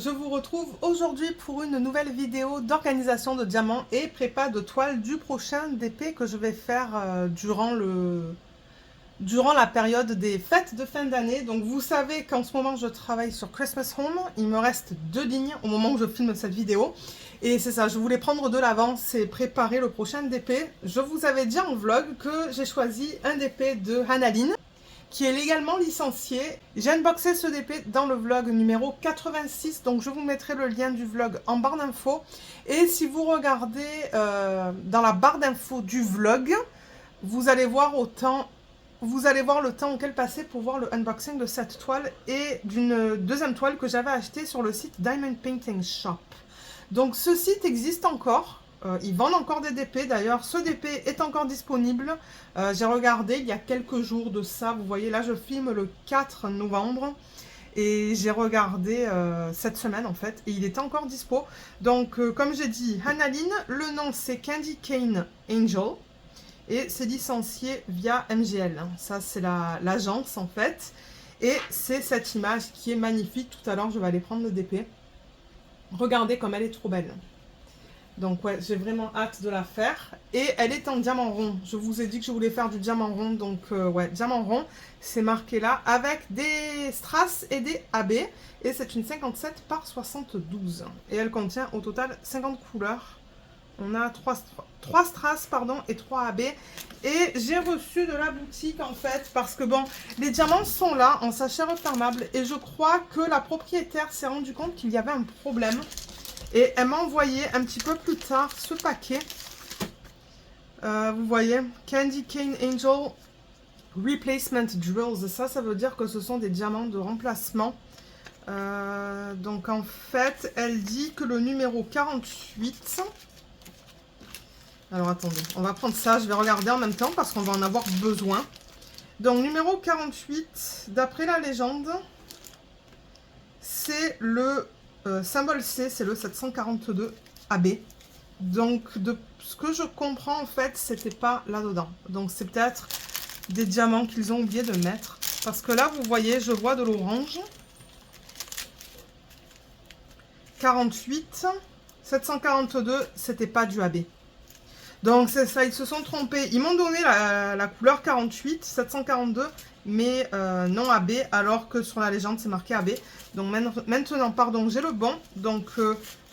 je vous retrouve aujourd'hui pour une nouvelle vidéo d'organisation de diamants et prépa de toile du prochain DP que je vais faire durant la période des fêtes de fin d'année. Donc vous savez qu'en ce moment je travaille sur Christmas Home, il me reste 2 lignes au moment où je filme cette vidéo. Et c'est ça, je voulais prendre de l'avance et préparer le prochain DP. Je vous avais dit en vlog que j'ai choisi un DP de Hannah-Lynn, qui est légalement licencié. J'ai unboxé ce DP dans le vlog numéro 86, donc je vous mettrai le lien du vlog en barre d'infos. Et si vous regardez dans la barre d'infos du vlog, vous allez voir le temps auquel passer pour voir le unboxing de cette toile et d'une deuxième toile que j'avais achetée sur le site Diamond Painting Shop. Donc ce site existe encore. Ils vendent encore des DP, d'ailleurs ce DP est encore disponible. J'ai regardé il y a quelques jours de ça, vous voyez là je filme le 4 novembre et j'ai regardé cette semaine en fait et il était encore dispo. Donc comme j'ai dit, Hannah-Lynn, le nom c'est Candy Cane Angel et c'est licencié via MGL. Ça c'est l'agence en fait et c'est cette image qui est magnifique. Tout à l'heure je vais aller prendre le DP. Regardez comme elle est trop belle. Donc ouais, j'ai vraiment hâte de la faire. Et elle est en diamant rond. Je vous ai dit que je voulais faire du diamant rond. Donc ouais, diamant rond, c'est marqué là avec des strass et des AB. Et c'est une 57 par 72. Et elle contient au total 50 couleurs. On a 3 strass pardon, et 3 AB. Et j'ai reçu de la boutique en fait. Parce que bon, les diamants sont là en sachet refermable. Et je crois que la propriétaire s'est rendu compte qu'il y avait un problème. Et elle m'a envoyé un petit peu plus tard ce paquet. Vous voyez, Candy Cane Angel Replacement Drills. Ça veut dire que ce sont des diamants de remplacement. Donc en fait, elle dit que le numéro 48... Alors attendez, on va prendre ça. Je vais regarder en même temps parce qu'on va en avoir besoin. Donc numéro 48, d'après la légende, c'est le... symbole C, c'est le 742 AB. Donc, de ce que je comprends, en fait, c'était pas là-dedans. Donc, c'est peut-être des diamants qu'ils ont oublié de mettre. Parce que là, vous voyez, je vois de l'orange. 48. 742, c'était pas du AB. Donc, c'est ça, ils se sont trompés. Ils m'ont donné la couleur 48, 742, mais non AB, alors que sur la légende, c'est marqué AB. Donc maintenant, pardon, j'ai le bon. Donc,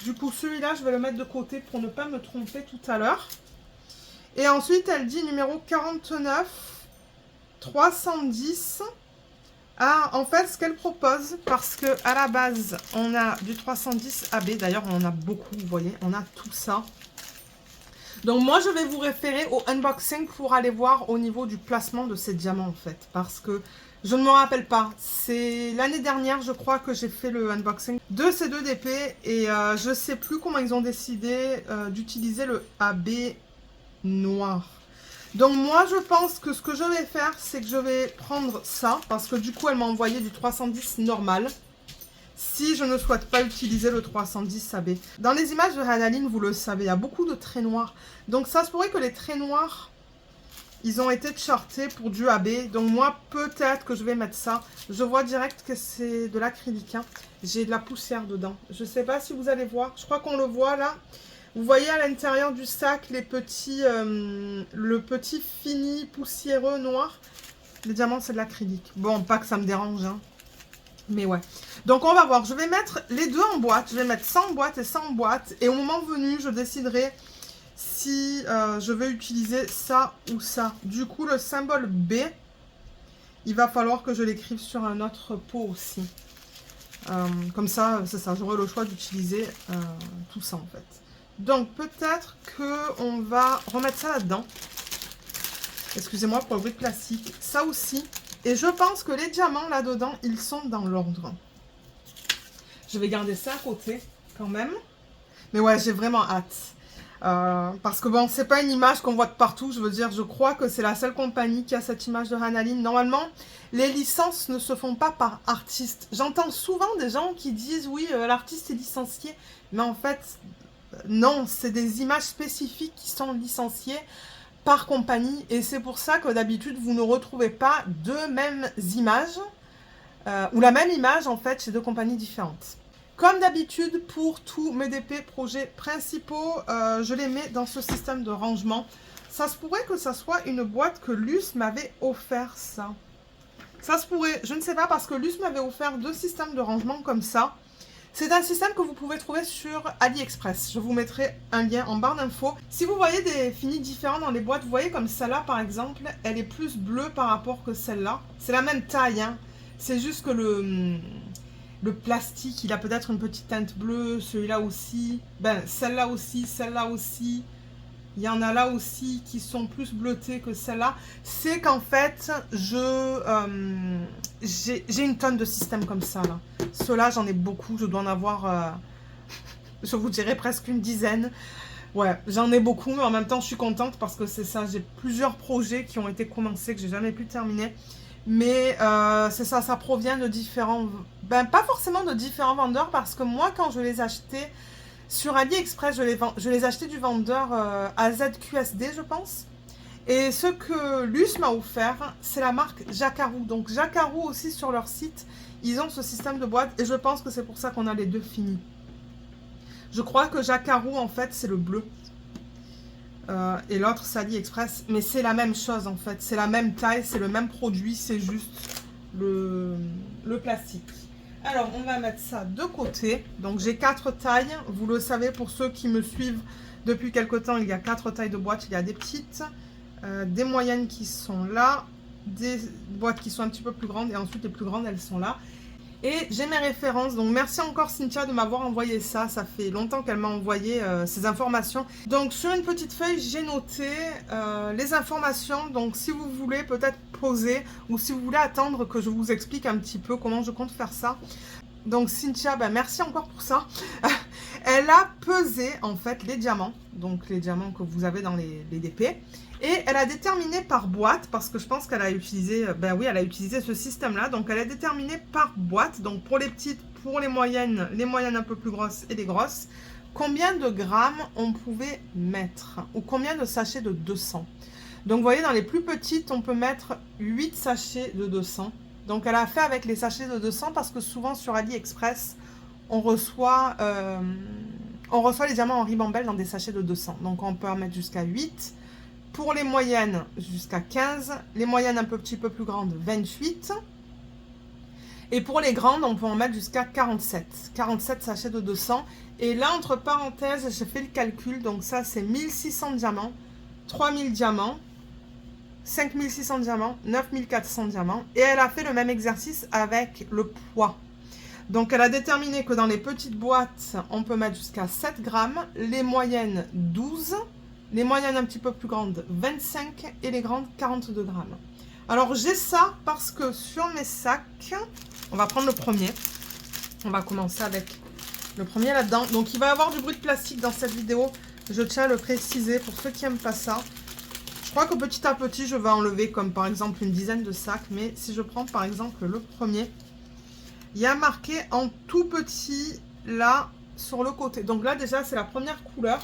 du coup, celui-là, je vais le mettre de côté pour ne pas me tromper tout à l'heure. Et ensuite, elle dit numéro 49, 310. Ah, en fait, ce qu'elle propose, parce que à la base, on a du 310 AB. D'ailleurs, on en a beaucoup, vous voyez, on a tout ça. Donc moi, je vais vous référer au unboxing pour aller voir au niveau du placement de ces diamants, en fait. Parce que je ne me rappelle pas. C'est l'année dernière, je crois, que j'ai fait le unboxing de ces deux DP. Et je ne sais plus comment ils ont décidé d'utiliser le AB noir. Donc moi, je pense que ce que je vais faire, c'est que je vais prendre ça. Parce que du coup, elle m'a envoyé du 310 normal. Si je ne souhaite pas utiliser le 310 AB. Dans les images de Hannah-Lynn, vous le savez, il y a beaucoup de traits noirs. Donc ça se pourrait que les traits noirs, ils ont été chartés pour du AB. Donc moi, peut-être que je vais mettre ça. Je vois direct que c'est de l'acrylique. Hein. J'ai de la poussière dedans. Je ne sais pas si vous allez voir. Je crois qu'on le voit là. Vous voyez à l'intérieur du sac les petits, le petit fini poussiéreux noir. Les diamants, c'est de l'acrylique. Bon, pas que ça me dérange, hein. Mais ouais. Donc on va voir. Je vais mettre les deux en boîte. Je vais mettre ça en boîte et ça en boîte. Et au moment venu, je déciderai si je vais utiliser ça ou ça. Du coup, le symbole B, il va falloir que je l'écrive sur un autre pot aussi. Comme ça, c'est ça. J'aurai le choix d'utiliser tout ça en fait. Donc peut-être qu'on va remettre ça là-dedans. Excusez-moi pour le bruit de plastique. Ça aussi. Et je pense que les diamants là-dedans, ils sont dans l'ordre. Je vais garder ça à côté quand même. Mais ouais, j'ai vraiment hâte. Parce que bon, c'est pas une image qu'on voit de partout. Je veux dire, je crois que c'est la seule compagnie qui a cette image de Hannah-Lynn. Normalement, les licences ne se font pas par artiste. J'entends souvent des gens qui disent, oui, l'artiste est licencié. Mais en fait, non, c'est des images spécifiques qui sont licenciées par compagnie. Et c'est pour ça que d'habitude, vous ne retrouvez pas deux mêmes images. Ou la même image, en fait, chez deux compagnies différentes. Comme d'habitude, pour tous mes DP projets principaux, je les mets dans ce système de rangement. Ça se pourrait que ça soit une boîte que Luce m'avait offert, ça. Ça se pourrait, je ne sais pas, parce que Luce m'avait offert 2 systèmes de rangement comme ça. C'est un système que vous pouvez trouver sur AliExpress. Je vous mettrai un lien en barre d'infos. Si vous voyez des finis différents dans les boîtes, vous voyez comme celle-là par exemple, elle est plus bleue par rapport que celle-là. C'est la même taille, hein. C'est juste que le plastique, il a peut-être une petite teinte bleue, celui-là aussi. Ben, celle-là aussi, celle-là aussi. Il y en a là aussi qui sont plus bleutées que celle-là. C'est qu'en fait, j'ai une tonne de systèmes comme ça, là. Ceux-là, j'en ai beaucoup. Je dois en avoir, je vous dirais, presque une dizaine. Ouais, j'en ai beaucoup, mais en même temps, je suis contente parce que c'est ça. J'ai plusieurs projets qui ont été commencés, que j'ai jamais pu terminer. Mais c'est ça, ça provient de différents... Ben, pas forcément de différents vendeurs, parce que moi, quand je les achetais... Sur AliExpress, je les achetais du vendeur AZQSD, je pense. Et ce que Luce m'a offert, c'est la marque Jacarou. Donc Jacarou aussi, sur leur site, ils ont ce système de boîte. Et je pense que c'est pour ça qu'on a les 2 finis. Je crois que Jacarou, en fait, c'est le bleu. Et l'autre, c'est AliExpress. Mais c'est la même chose, en fait. C'est la même taille, c'est le même produit. C'est juste le plastique. Alors, on va mettre ça de côté. Donc, j'ai 4 tailles. Vous le savez, pour ceux qui me suivent depuis quelque temps, il y a 4 tailles de boîtes. Il y a des petites, des moyennes qui sont là, des boîtes qui sont un petit peu plus grandes. Et ensuite, les plus grandes, elles sont là. Et j'ai mes références. Donc, merci encore Cynthia de m'avoir envoyé ça. Ça fait longtemps qu'elle m'a envoyé ces informations. Donc, sur une petite feuille, j'ai noté les informations. Donc, si vous voulez peut-être poser ou si vous voulez attendre que je vous explique un petit peu comment je compte faire ça. Donc, Cynthia, ben, merci encore pour ça. Elle a pesé, en fait, les diamants. Donc, les diamants que vous avez dans les DP. Et elle a déterminé par boîte, parce que je pense qu'elle a utilisé, ben oui, elle a utilisé ce système-là. Donc, elle a déterminé par boîte, donc pour les petites, pour les moyennes un peu plus grosses et les grosses, combien de grammes on pouvait mettre, ou combien de sachets de 200. Donc, vous voyez, dans les plus petites, on peut mettre 8 sachets de 200. Donc, elle a fait avec les sachets de 200, parce que souvent, sur AliExpress, on reçoit les diamants en ribambelle dans des sachets de 200. Donc, on peut en mettre jusqu'à 8. Pour les moyennes, jusqu'à 15. Les moyennes un petit peu plus grandes, 28. Et pour les grandes, on peut en mettre jusqu'à 47. 47 sachets de 200. Et là, entre parenthèses, j'ai fait le calcul. Donc ça, c'est 1600 diamants, 3000 diamants, 5600 diamants, 9400 diamants. Et elle a fait le même exercice avec le poids. Donc, elle a déterminé que dans les petites boîtes, on peut mettre jusqu'à 7 grammes. Les moyennes, 12. Les moyennes un petit peu plus grandes, 25 et les grandes, 42 grammes. Alors, j'ai ça parce que sur mes sacs, on va prendre le premier. On va commencer avec le premier là-dedans. Donc, il va y avoir du bruit de plastique dans cette vidéo. Je tiens à le préciser pour ceux qui n'aiment pas ça. Je crois que petit à petit, je vais enlever comme par exemple une dizaine de sacs. Mais si je prends par exemple le premier, il y a marqué en tout petit là sur le côté. Donc là, déjà, c'est la première couleur.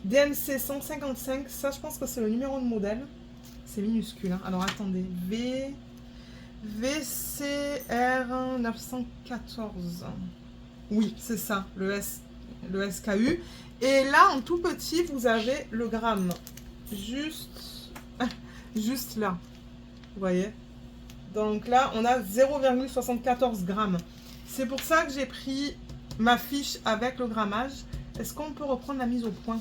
DMC 155, ça je pense que c'est le numéro de modèle. C'est minuscule, hein. Alors attendez, VCR 914. Oui, c'est ça, le SKU. Et là, en tout petit, vous avez le gramme. Juste là. Vous voyez? Donc là, on a 0,74 grammes. C'est pour ça que j'ai pris ma fiche avec le grammage. Est-ce qu'on peut reprendre la mise au point?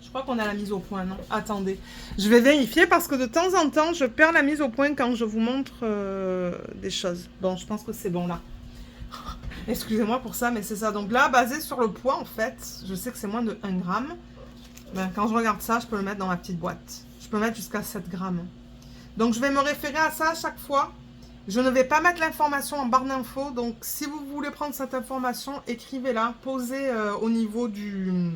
Je crois qu'on a la mise au point, non? Attendez. Je vais vérifier parce que de temps en temps, je perds la mise au point quand je vous montre des choses. Bon, je pense que c'est bon là. Excusez-moi pour ça, mais c'est ça. Donc là, basé sur le poids, en fait, je sais que c'est moins de 1 gramme. Ben, quand je regarde ça, je peux le mettre dans ma petite boîte. Je peux mettre jusqu'à 7 grammes. Donc, je vais me référer à ça à chaque fois. Je ne vais pas mettre l'information en barre d'infos. Donc, si vous voulez prendre cette information, écrivez-la. Posez au niveau de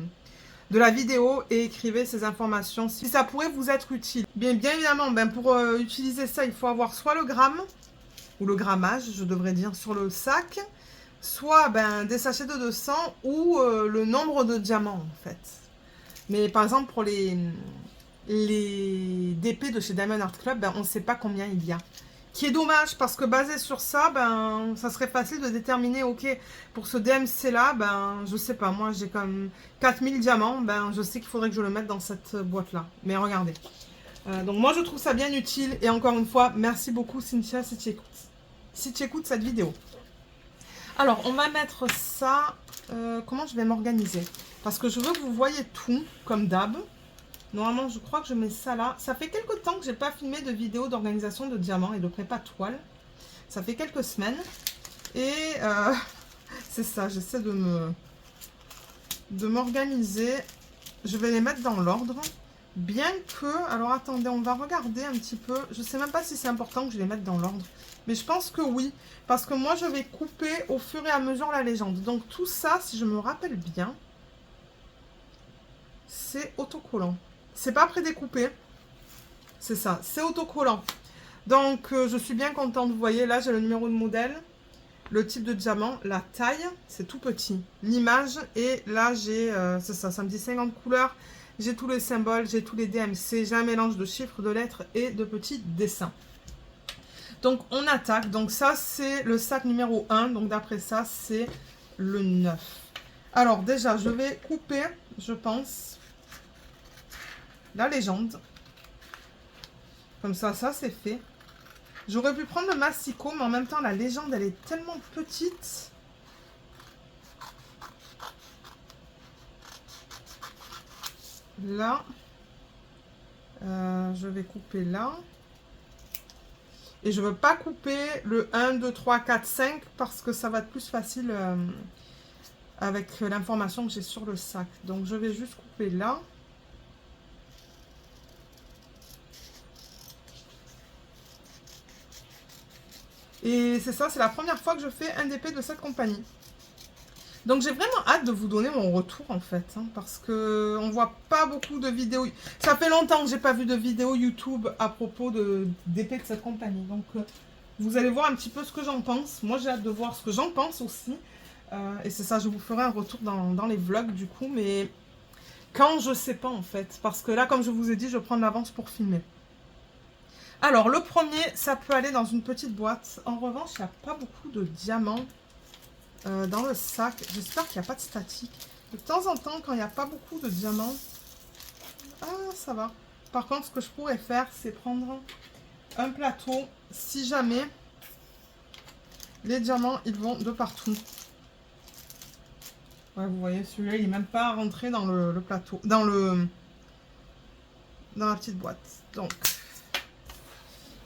la vidéo et écrivez ces informations si ça pourrait vous être utile. Bien évidemment, ben, pour utiliser ça, il faut avoir soit le gramme, ou le grammage, je devrais dire, sur le sac, soit ben, des sachets de 200 ou le nombre de diamants, en fait. Mais par exemple, pour les DP de chez Diamond Art Club, ben, on ne sait pas combien il y a. Qui est dommage parce que basé sur ça, ben, ça serait facile de déterminer, ok, pour ce DMC là, ben, je sais pas, moi j'ai comme 4000 diamants, ben, je sais qu'il faudrait que je le mette dans cette boîte là. Mais regardez. Donc moi je trouve ça bien utile et encore une fois, merci beaucoup Cynthia si tu écoutes cette vidéo. Alors on va mettre ça, comment je vais m'organiser? Parce que je veux que vous voyez tout comme d'hab. Normalement, je crois que je mets ça là. Ça fait quelques temps que j'ai pas filmé de vidéo d'organisation de diamants et de prépa toile. Ça fait quelques semaines. Et c'est ça, j'essaie de m'organiser. Je vais les mettre dans l'ordre. Bien que... Alors attendez, on va regarder un petit peu. Je sais même pas si c'est important que je les mette dans l'ordre. Mais je pense que oui. Parce que moi, je vais couper au fur et à mesure la légende. Donc tout ça, si je me rappelle bien, c'est autocollant. C'est pas prédécoupé. C'est ça, c'est autocollant. Donc, je suis bien contente. Vous voyez, là, j'ai le numéro de modèle, le type de diamant, la taille, c'est tout petit. L'image, et là, j'ai, c'est ça, ça me dit 50 couleurs. J'ai tous les symboles, j'ai tous les DMC, j'ai un mélange de chiffres, de lettres et de petits dessins. Donc, on attaque. Donc, ça, c'est le sac numéro 1. Donc, d'après ça, c'est le 9. Alors, déjà, je vais couper, je pense, la légende. Comme ça, ça c'est fait. J'aurais pu prendre le massicot, mais en même temps, la légende, elle est tellement petite. Là. Je vais couper là. Et je ne veux pas couper le 1, 2, 3, 4, 5 parce que ça va être plus facile avec l'information que j'ai sur le sac. Donc, je vais juste couper là. Et c'est ça, c'est la première fois que je fais un DP de cette compagnie. Donc j'ai vraiment hâte de vous donner mon retour en fait, hein, parce que on voit pas beaucoup de vidéos. Ça fait longtemps que j'ai pas vu de vidéo YouTube à propos de d'épée de cette compagnie. Donc vous allez voir un petit peu ce que j'en pense. Moi j'ai hâte de voir ce que j'en pense aussi. Et c'est ça, je vous ferai un retour dans les vlogs du coup, mais quand je sais pas en fait, parce que là comme je vous ai dit, je prends de l'avance pour filmer. Alors le premier, ça peut aller dans une petite boîte. En revanche, il n'y a pas beaucoup de diamants. Dans le sac, j'espère qu'il n'y a pas de statique. De temps en temps, quand il n'y a pas beaucoup de diamants, ah, ça va. Par contre, ce que je pourrais faire, c'est prendre un plateau. Si jamais les diamants, ils vont de partout. Ouais, vous voyez, celui-là, il n'est même pas rentré dans le plateau, dans la petite boîte. Donc,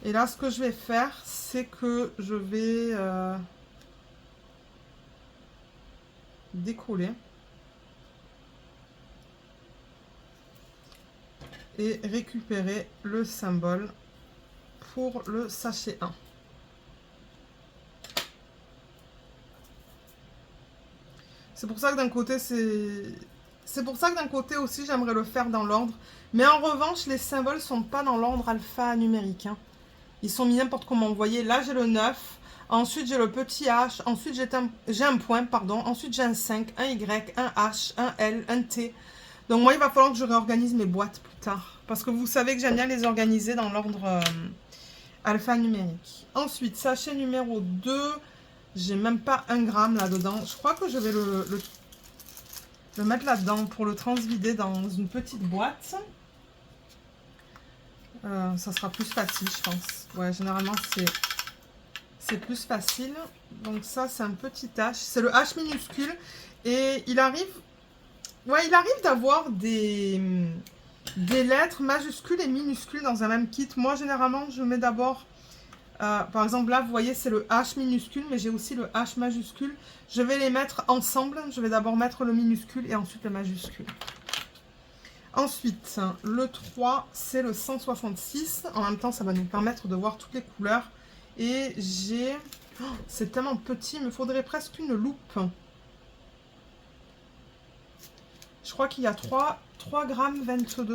et là, ce que je vais faire, c'est que je vais décoller et récupérer le symbole pour le sachet 1. C'est pour ça que d'un côté c'est pour ça que d'un côté aussi j'aimerais le faire dans l'ordre, mais en revanche les symboles sont pas dans l'ordre alphanumérique, hein. Ils sont mis n'importe comment. Vous voyez, là j'ai le 9. Ensuite, j'ai le petit H. Ensuite, j'ai un point, pardon. Ensuite, j'ai un 5, un Y, un H, un L, un T. Donc, moi, il va falloir que je réorganise mes boîtes plus tard. Parce que vous savez que j'aime bien les organiser dans l'ordre alphanumérique. Ensuite, sachet numéro 2. J'ai même pas 1 gramme là-dedans. Je crois que je vais le mettre là-dedans pour le transvider dans une petite boîte. Ça sera plus facile, je pense. Ouais, généralement, c'est plus facile. Donc ça, c'est un petit H. C'est le H minuscule. Et il arrive... Ouais, il arrive d'avoir des lettres majuscules et minuscules dans un même kit. Moi, généralement, je mets d'abord... par exemple, là, vous voyez, c'est le H minuscule, mais j'ai aussi le H majuscule. Je vais les mettre ensemble. Je vais d'abord mettre le minuscule et ensuite le majuscule. Ensuite, le 3, c'est le 166. En même temps, ça va nous permettre de voir toutes les couleurs. Et j'ai... Oh, c'est tellement petit, il me faudrait presque une loupe. Je crois qu'il y a 3,22 grammes,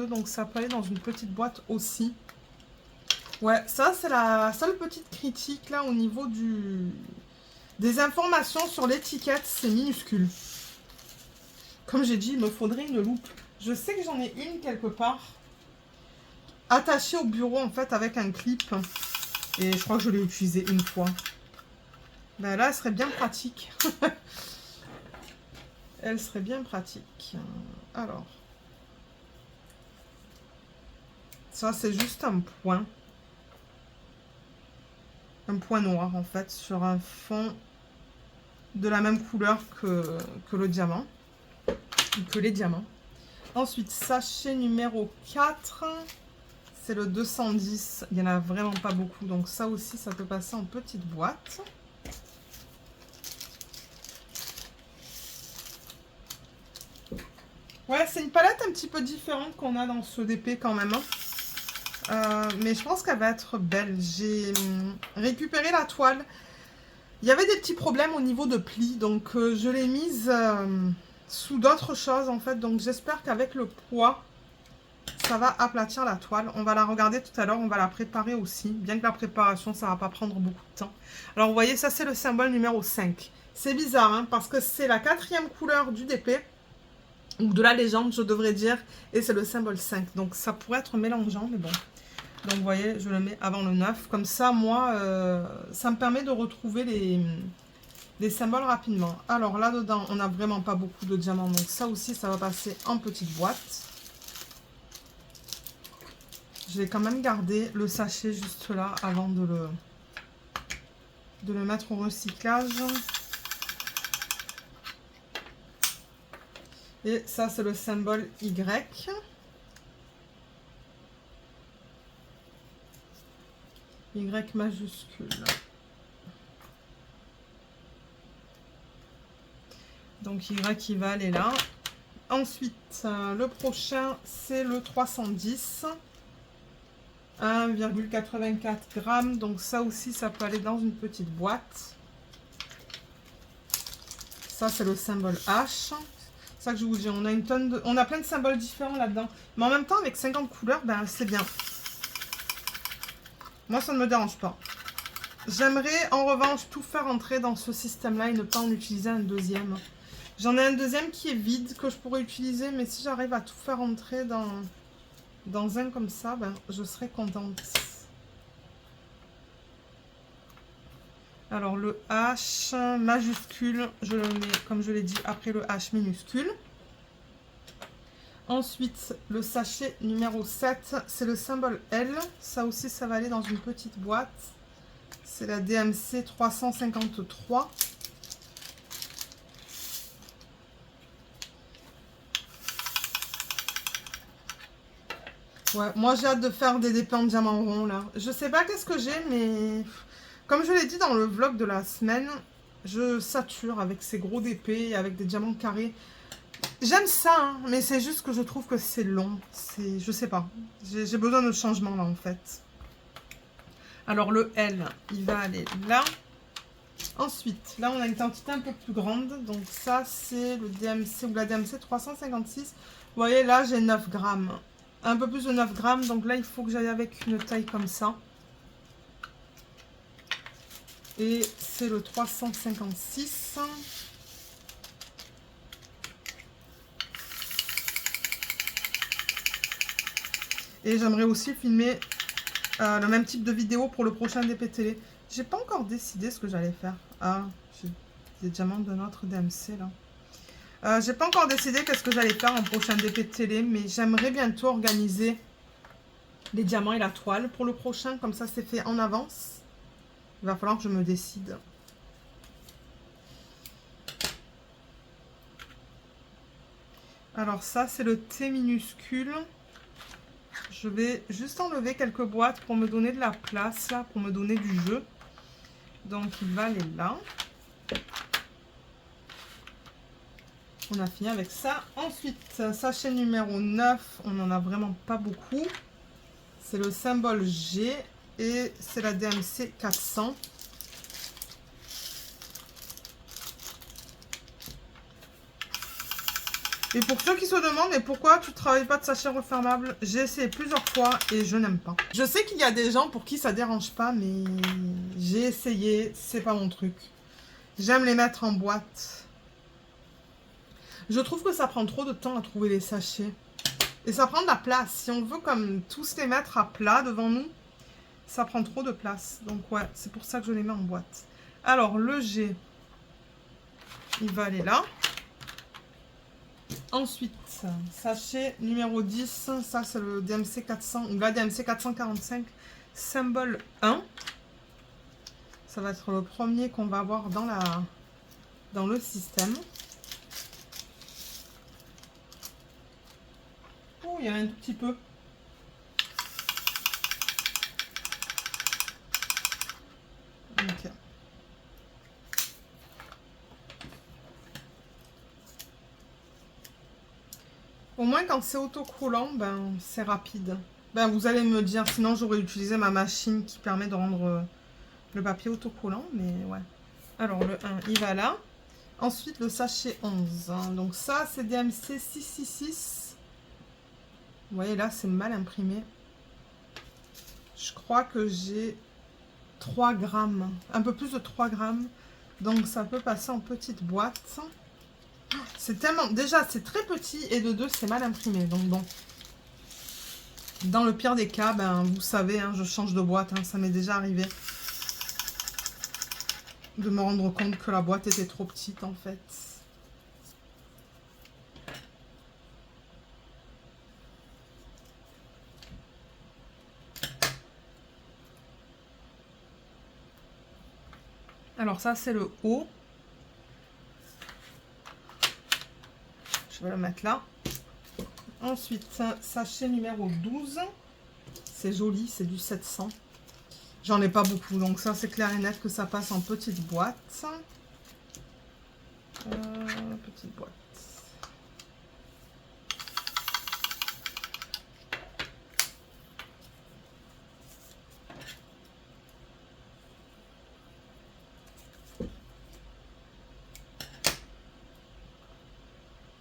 donc ça peut aller dans une petite boîte aussi. Ouais, ça, c'est la seule petite critique, là, au niveau des informations sur l'étiquette, c'est minuscule. Comme j'ai dit, il me faudrait une loupe. Je sais que j'en ai une quelque part, attachée au bureau, en fait, avec un clip. Et je crois que je l'ai utilisé une fois. Ben là, elle serait bien pratique. Elle serait bien pratique. Alors. Ça, c'est juste un point. Un point noir, en fait, sur un fond de la même couleur que le diamant. Que les diamants. Ensuite, sachet numéro 4. C'est le 210. Il n'y en a vraiment pas beaucoup. Donc ça aussi, ça peut passer en petite boîte. Ouais, c'est une palette un petit peu différente qu'on a dans ce DP quand même. Mais je pense qu'elle va être belle. J'ai récupéré la toile. Il y avait des petits problèmes au niveau de pli. Donc je l'ai mise sous d'autres choses en fait. Donc j'espère qu'avec le poids, ça va aplatir la toile. On va la regarder tout à l'heure. On va la préparer aussi. Bien que la préparation, ça va pas prendre beaucoup de temps. Alors vous voyez, ça c'est le symbole numéro 5. C'est bizarre hein, parce que c'est la 4e couleur du DP. Ou de la légende, je devrais dire. Et c'est le symbole 5. Donc, ça pourrait être mélangeant, mais bon. Donc, vous voyez, je le mets avant le 9. Comme ça, moi, ça me permet de retrouver les symboles rapidement. Alors, là-dedans, on n'a vraiment pas beaucoup de diamants. Donc, ça aussi, ça va passer en petite boîte. Je vais quand même garder le sachet juste là avant de le mettre au recyclage. Et ça, c'est le symbole Y. Y majuscule. Donc, Y qui va aller là. Ensuite, le prochain, c'est le 310. 1,84 grammes. Donc, ça aussi, ça peut aller dans une petite boîte. Ça, c'est le symbole H. C'est ça que je vous dis, on a une tonne de... On a plein de symboles différents là-dedans. Mais en même temps, avec 50 couleurs, ben, c'est bien. Moi, ça ne me dérange pas. J'aimerais, en revanche, tout faire entrer dans ce système-là et ne pas en utiliser un deuxième. J'en ai un deuxième qui est vide, que je pourrais utiliser. Mais si j'arrive à tout faire entrer dans un comme ça, ben, je serais contente. Alors, le H majuscule, je le mets, comme je l'ai dit, après le H minuscule. Ensuite, le sachet numéro 7, c'est le symbole L. Ça aussi, ça va aller dans une petite boîte. C'est la DMC 353. Ouais, moi, j'ai hâte de faire des DP en diamant rond, là. Je sais pas qu'est-ce que j'ai, mais... Comme je l'ai dit dans le vlog de la semaine, je sature avec ces gros DP, avec des diamants carrés. J'aime ça, hein, mais c'est juste que je trouve que c'est long. Je sais pas. J'ai besoin de changement là en fait. Alors le L, il va aller là. Ensuite, là on a une quantité un peu plus grande. Donc ça c'est le DMC ou la DMC 356. Vous voyez là j'ai 9 grammes. Un peu plus de 9 grammes. Donc là il faut que j'aille avec une taille comme ça. Et c'est le 356. Et j'aimerais aussi filmer le même type de vidéo pour le prochain DP télé. J'ai pas encore décidé ce que j'allais faire. Ah, j'ai des diamants de notre DMC là. J'ai pas encore décidé qu'est-ce que j'allais faire en prochain DP télé. Mais j'aimerais bientôt organiser les diamants et la toile pour le prochain. Comme ça c'est fait en avance. Il va falloir que je me décide. Alors ça, c'est le T minuscule. Je vais juste enlever quelques boîtes pour me donner de la place, là, pour me donner du jeu. Donc, il va aller là. On a fini avec ça. Ensuite, sachet numéro 9. On n'en a vraiment pas beaucoup. C'est le symbole G. Et c'est la DMC 400. Et pour ceux qui se demandent, mais pourquoi tu ne travailles pas de sachet refermable, j'ai essayé plusieurs fois et je n'aime pas. Je sais qu'il y a des gens pour qui ça dérange pas, mais j'ai essayé, c'est pas mon truc. J'aime les mettre en boîte. Je trouve que ça prend trop de temps à trouver les sachets. Et ça prend de la place. Si on veut comme tous les mettre à plat devant nous, ça prend trop de place. Donc ouais, c'est pour ça que je les mets en boîte. Alors le G, il va aller là. Ensuite, sachet numéro 10, ça c'est le DMC 400 ou la DMC 445 symbole 1. Ça va être le premier qu'on va avoir dans le système. Oh, il y en a un tout petit peu. Ok. Au moins quand c'est autocollant, ben c'est rapide. Ben vous allez me dire, sinon j'aurais utilisé ma machine qui permet de rendre le papier autocollant, mais ouais. Alors le 1, il va là. Ensuite le sachet 11. Hein. Donc ça c'est DMC 666. Vous voyez là c'est mal imprimé. Je crois que j'ai 3 grammes. Un peu plus de 3 grammes. Donc ça peut passer en petite boîte. C'est tellement... Déjà, c'est très petit et de deux, c'est mal imprimé. Donc bon. Dans le pire des cas, ben, vous savez, hein, je change de boîte. Hein, ça m'est déjà arrivé. De me rendre compte que la boîte était trop petite, en fait. Alors ça, c'est le haut. Je vais le mettre là. Ensuite, sachet numéro 12. C'est joli, c'est du 700. J'en ai pas beaucoup, donc ça c'est clair et net que ça passe en petite boîte. Petite boîte.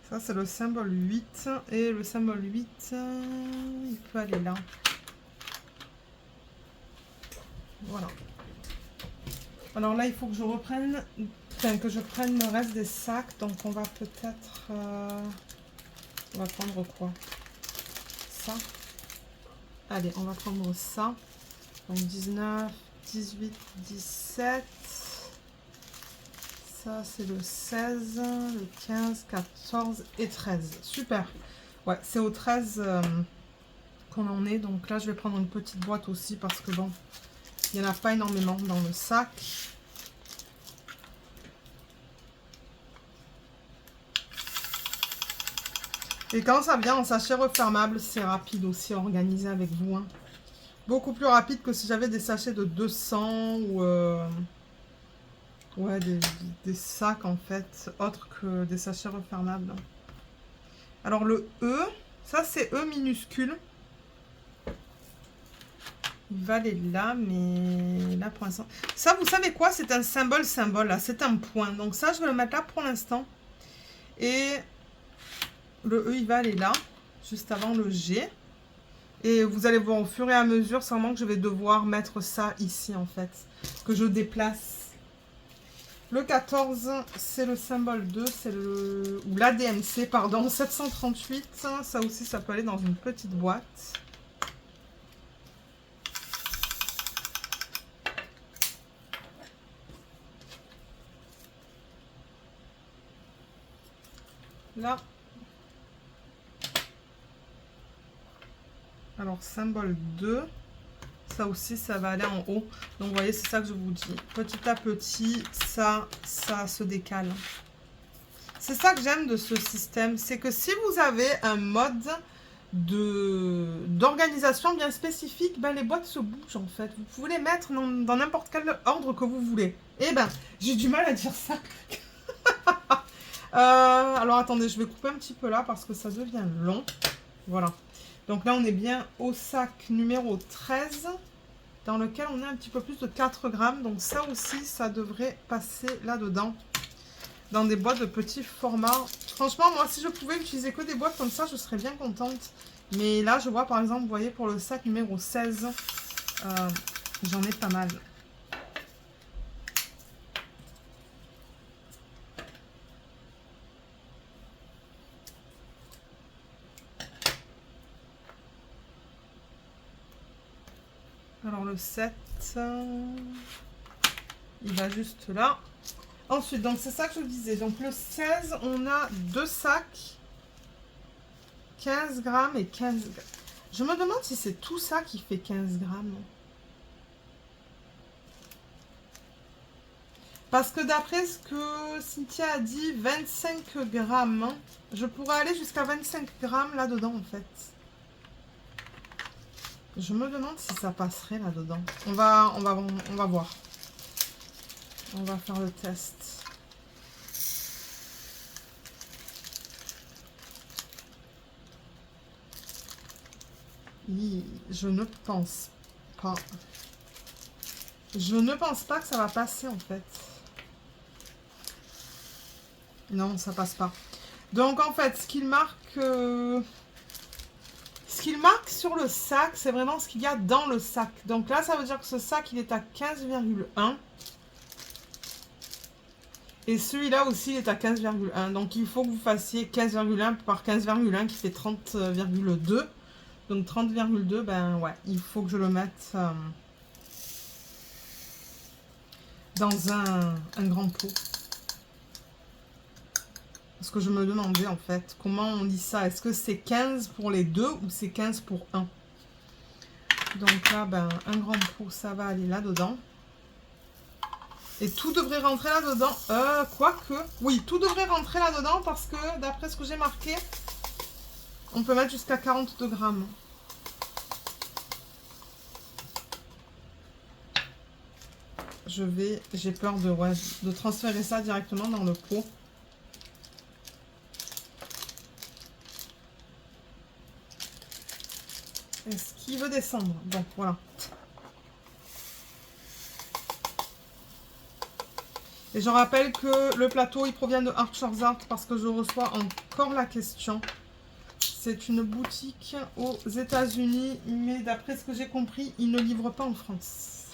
Ça c'est le symbole 8 et le symbole 8, il peut aller là. Voilà. Alors là, il faut que je reprenne, enfin, que je prenne le reste des sacs. Donc on va peut-être, on va prendre quoi? Ça. Allez, on va prendre ça. Donc 19, 18, 17. Ça c'est le 16, le 15, 14 et 13. Super. Ouais, c'est au 13 qu'on en est. Donc là, je vais prendre une petite boîte aussi parce que bon, il n'y en a pas énormément dans le sac. Et quand ça vient en sachet refermable, c'est rapide aussi à organiser avec vous. Hein. Beaucoup plus rapide que si j'avais des sachets de 200 ou ouais, des sacs en fait, autres que des sachets refermables. Alors le E, ça c'est E minuscule. Il va aller là, mais là pour l'instant. Ça, vous savez quoi? C'est un symbole là, c'est un point. Donc ça, je vais le mettre là pour l'instant. Et le E, il va aller là, juste avant le G. Et vous allez voir au fur et à mesure, sûrement que je vais devoir mettre ça ici en fait, que je déplace. Le 14, c'est le symbole 2, c'est le... ou l'ADMC, pardon, 738. Ça aussi, ça peut aller dans une petite boîte. Là. Alors, symbole 2. Ça aussi, ça va aller en haut. Donc, vous voyez, c'est ça que je vous dis. Petit à petit, ça se décale. C'est ça que j'aime de ce système. C'est que si vous avez un mode d'organisation bien spécifique, ben les boîtes se bougent en fait. Vous pouvez les mettre dans n'importe quel ordre que vous voulez. Eh ben, j'ai du mal à dire ça. Alors, attendez, je vais couper un petit peu là parce que ça devient long. Voilà. Donc là, on est bien au sac numéro 13, dans lequel on a un petit peu plus de 4 grammes. Donc ça aussi, ça devrait passer là-dedans, dans des boîtes de petits formats. Franchement, moi, si je pouvais utiliser que des boîtes comme ça, je serais bien contente. Mais là, je vois, par exemple, vous voyez, pour le sac numéro 16, j'en ai pas mal. Alors le 7, il va juste là. Ensuite, donc c'est ça que je vous disais. Donc le 16, on a 2 sacs, 15 grammes et 15 grammes. Je me demande si c'est tout ça qui fait 15 grammes. Parce que d'après ce que Cynthia a dit, 25 grammes, je pourrais aller jusqu'à 25 grammes là-dedans en fait. Je me demande si ça passerait là-dedans. On va voir. On va faire le test. Je ne pense pas. Je ne pense pas que ça va passer en fait. Non, ça passe pas. Donc en fait, ce qu'il marque sur le sac, c'est vraiment ce qu'il y a dans le sac. Donc là, ça veut dire que ce sac, il est à 15,1. Et celui-là aussi, il est à 15,1. Donc il faut que vous fassiez 15,1 par 15,1 qui fait 30,2. Donc 30,2, ben ouais, il faut que je le mette dans un grand pot. Parce que je me demandais en fait, comment on lit ça? Est-ce que c'est 15 pour les deux ou c'est 15 pour 1? Donc là, ben, un grand pot, ça va aller là-dedans. Et tout devrait rentrer là-dedans. Quoique, oui, tout devrait rentrer là-dedans parce que d'après ce que j'ai marqué, on peut mettre jusqu'à 42 grammes. J'ai peur de transférer ça directement dans le pot. Est-ce qu'il veut descendre? Bon, voilà. Et je rappelle que le plateau, il provient de Archer's Art parce que je reçois encore la question. C'est une boutique aux États-Unis, mais d'après ce que j'ai compris, ils ne livrent pas en France.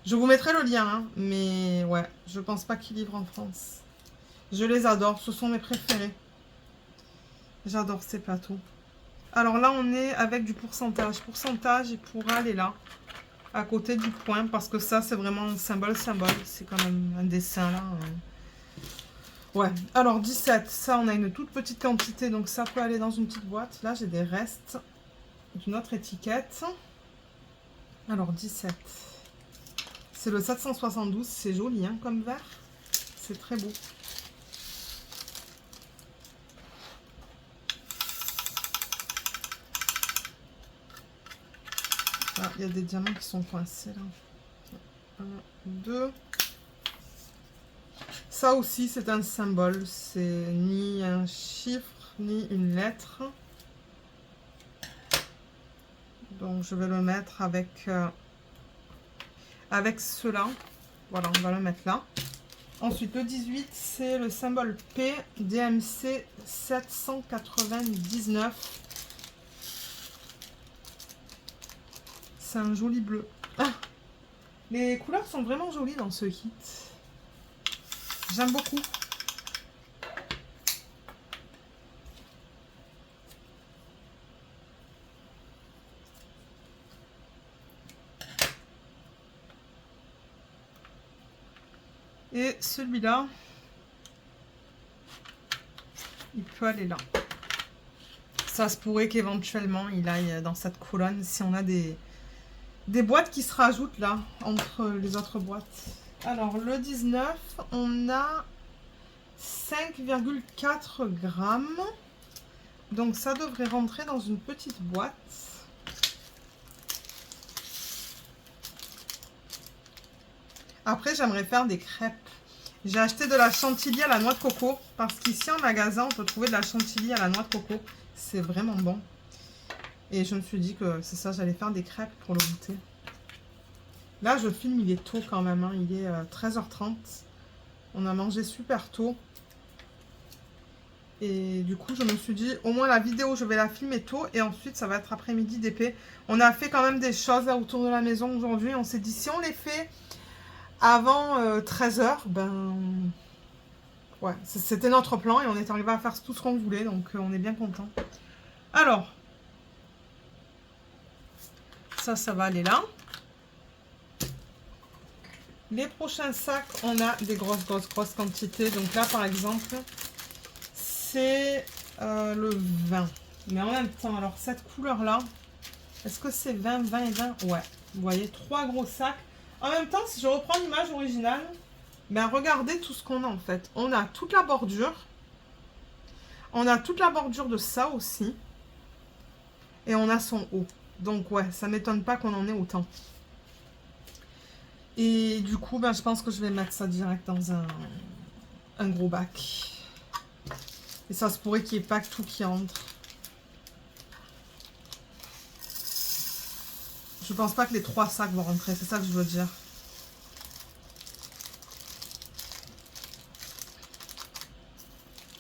Je vous mettrai le lien, hein, mais ouais, je pense pas qu'ils livrent en France. Je les adore, ce sont mes préférés. J'adore ces plateaux. Alors là, on est avec du pourcentage. Pourcentage, il pourra aller là, à côté du point, parce que ça, c'est vraiment un symbole. C'est quand même un dessin, là. Ouais, alors 17, ça, on a une toute petite quantité, donc ça peut aller dans une petite boîte. Là, j'ai des restes d'une autre étiquette. Alors 17, c'est le 772, c'est joli, hein, comme vert. C'est très beau. Ah, il y a des diamants qui sont coincés là. 1, 2. Ça aussi, c'est un symbole. C'est ni un chiffre, ni une lettre. Donc, je vais le mettre avec cela. Voilà, on va le mettre là. Ensuite, le 18, c'est le symbole P, DMC 799. C'est un joli bleu. Ah, les couleurs sont vraiment jolies dans ce kit. J'aime beaucoup. Et celui-là, il peut aller là. Ça se pourrait qu'éventuellement il aille dans cette colonne si on a des boîtes qui se rajoutent là, entre les autres boîtes. Alors, le 19, on a 5,4 grammes. Donc, ça devrait rentrer dans une petite boîte. Après, j'aimerais faire des crêpes. J'ai acheté de la chantilly à la noix de coco. Parce qu'ici, en magasin, on peut trouver de la chantilly à la noix de coco. C'est vraiment bon. Et je me suis dit que c'est ça, j'allais faire des crêpes pour le goûter. Là, je filme, il est tôt quand même, hein. Il est 13h30. On a mangé super tôt. Et du coup, je me suis dit, au moins la vidéo, je vais la filmer tôt. Et ensuite, ça va être après-midi d'épée. On a fait quand même des choses là, autour de la maison aujourd'hui. On s'est dit, si on les fait avant 13h, ben... ouais, c'était notre plan. Et on est arrivé à faire tout ce qu'on voulait. Donc, on est bien content. Alors, ça va aller là. Les prochains sacs, on a des grosses quantités. Donc là, par exemple, c'est le 20. Mais en même temps, alors cette couleur-là, est-ce que c'est 20, 20 et 20? Ouais, vous voyez, 3 gros sacs. En même temps, si je reprends l'image originale, ben regardez tout ce qu'on a en fait. On a toute la bordure. On a toute la bordure de ça aussi. Et on a son haut. Donc ouais, ça m'étonne pas qu'on en ait autant. Et du coup, ben, je pense que je vais mettre ça direct dans un gros bac. Et ça se pourrait qu'il n'y ait pas que tout qui entre. Je pense pas que les 3 sacs vont rentrer, c'est ça que je veux dire.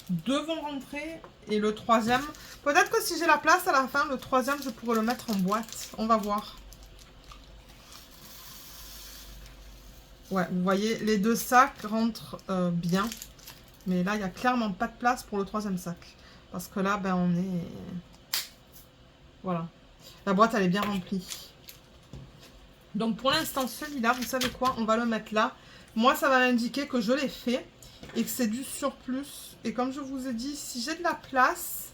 Deux vont rentrer et le troisième... Peut-être que si j'ai la place à la fin, le troisième, je pourrais le mettre en boîte. On va voir. Ouais, vous voyez, les 2 sacs rentrent bien. Mais là, il n'y a clairement pas de place pour le troisième sac. Parce que là, ben, on est... Voilà. La boîte, elle est bien remplie. Donc, pour l'instant, celui-là, vous savez quoi? On va le mettre là. Moi, ça va m'indiquer que je l'ai fait et que c'est du surplus. Et comme je vous ai dit, si j'ai de la place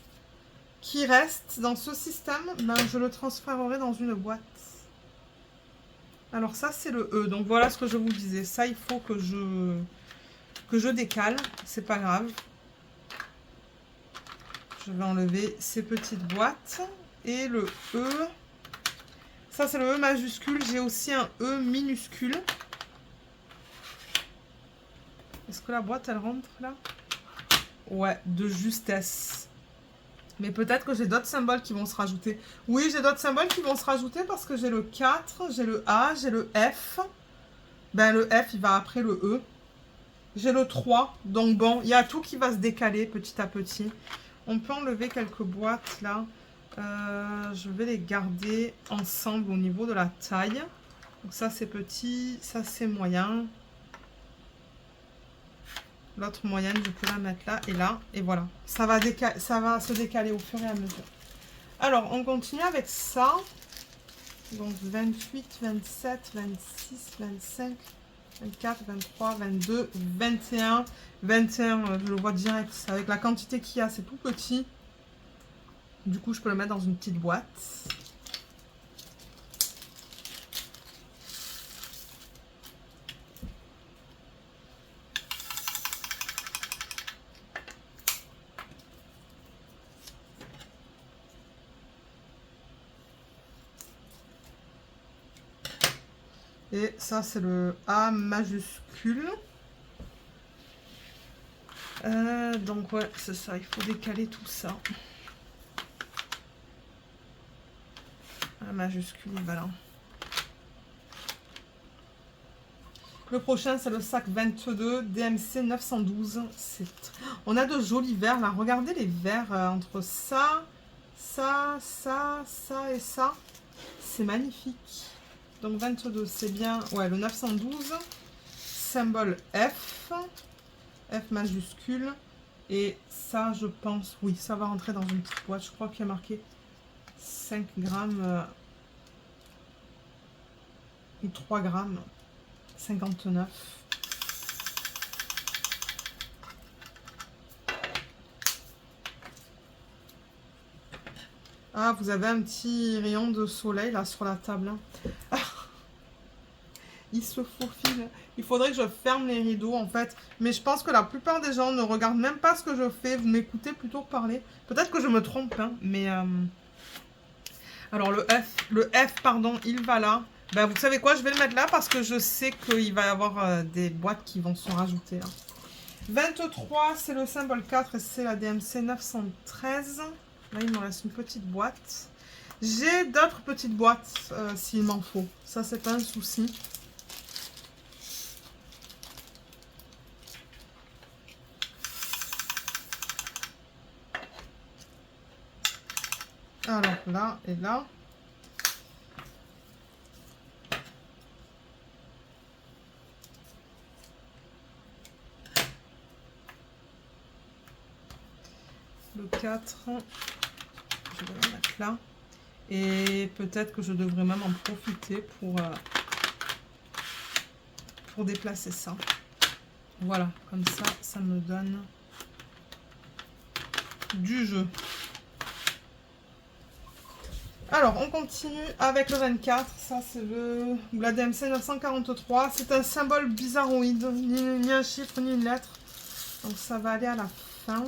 qui reste dans ce système, ben, je le transférerai dans une boîte. Alors ça, c'est le E. Donc, voilà ce que je vous disais. Ça, il faut que je décale. C'est pas grave. Je vais enlever ces petites boîtes. Et le E... Ça, c'est le E majuscule. J'ai aussi un E minuscule. Est-ce que la boîte, elle rentre là? Ouais, de justesse. Mais peut-être que j'ai d'autres symboles qui vont se rajouter. Oui, j'ai d'autres symboles qui vont se rajouter parce que j'ai le 4, j'ai le A, j'ai le F. Ben, le F, il va après le E. J'ai le 3. Donc bon, il y a tout qui va se décaler petit à petit. On peut enlever quelques boîtes là. Je vais les garder ensemble au niveau de la taille. Donc ça, c'est petit. Ça, c'est moyen. L'autre moyenne, je peux la mettre là et là. Et voilà. Ça va se décaler au fur et à mesure. Alors, on continue avec ça. Donc, 28, 27, 26, 25, 24, 23, 22, 21. 21, je le vois direct. Avec la quantité qu'il y a, c'est tout petit. Du coup, je peux le mettre dans une petite boîte. Et ça, c'est le A majuscule. Donc, ouais, c'est ça. Il faut décaler tout ça. A majuscule, voilà. Le prochain, c'est le sac 22 DMC 912. On a de jolis verres, là. Regardez les verres entre ça, ça, ça, ça et ça. C'est magnifique. Donc 22, c'est bien. Ouais, le 912. Symbole F. F majuscule. Et ça, je pense, oui, ça va rentrer dans une petite boîte. Je crois qu'il y a marqué 5 grammes ou 3 grammes. 59. Ah, vous avez un petit rayon de soleil là sur la table. Ah, il se faufile. Il faudrait que je ferme les rideaux en fait. Mais je pense que la plupart des gens ne regardent même pas ce que je fais. Vous m'écoutez plutôt parler. Peut-être que je me trompe, hein, mais... Alors le F, pardon, il va là. Ben, vous savez quoi, je vais le mettre là parce que je sais qu'il va y avoir des boîtes qui vont se rajouter là. 23, c'est le symbole 4 et c'est la DMC 913. Là, il me reste une petite boîte. J'ai d'autres petites boîtes s'il m'en faut. Ça, c'est pas un souci. Alors, là et là. Le 4, je vais le mettre là. Et peut-être que je devrais même en profiter pour pour déplacer ça. Voilà, comme ça, ça me donne du jeu. Alors, on continue avec le 24. Ça, c'est la DMC 943. C'est un symbole bizarroïde, ni un chiffre, ni une lettre. Donc, ça va aller à la fin.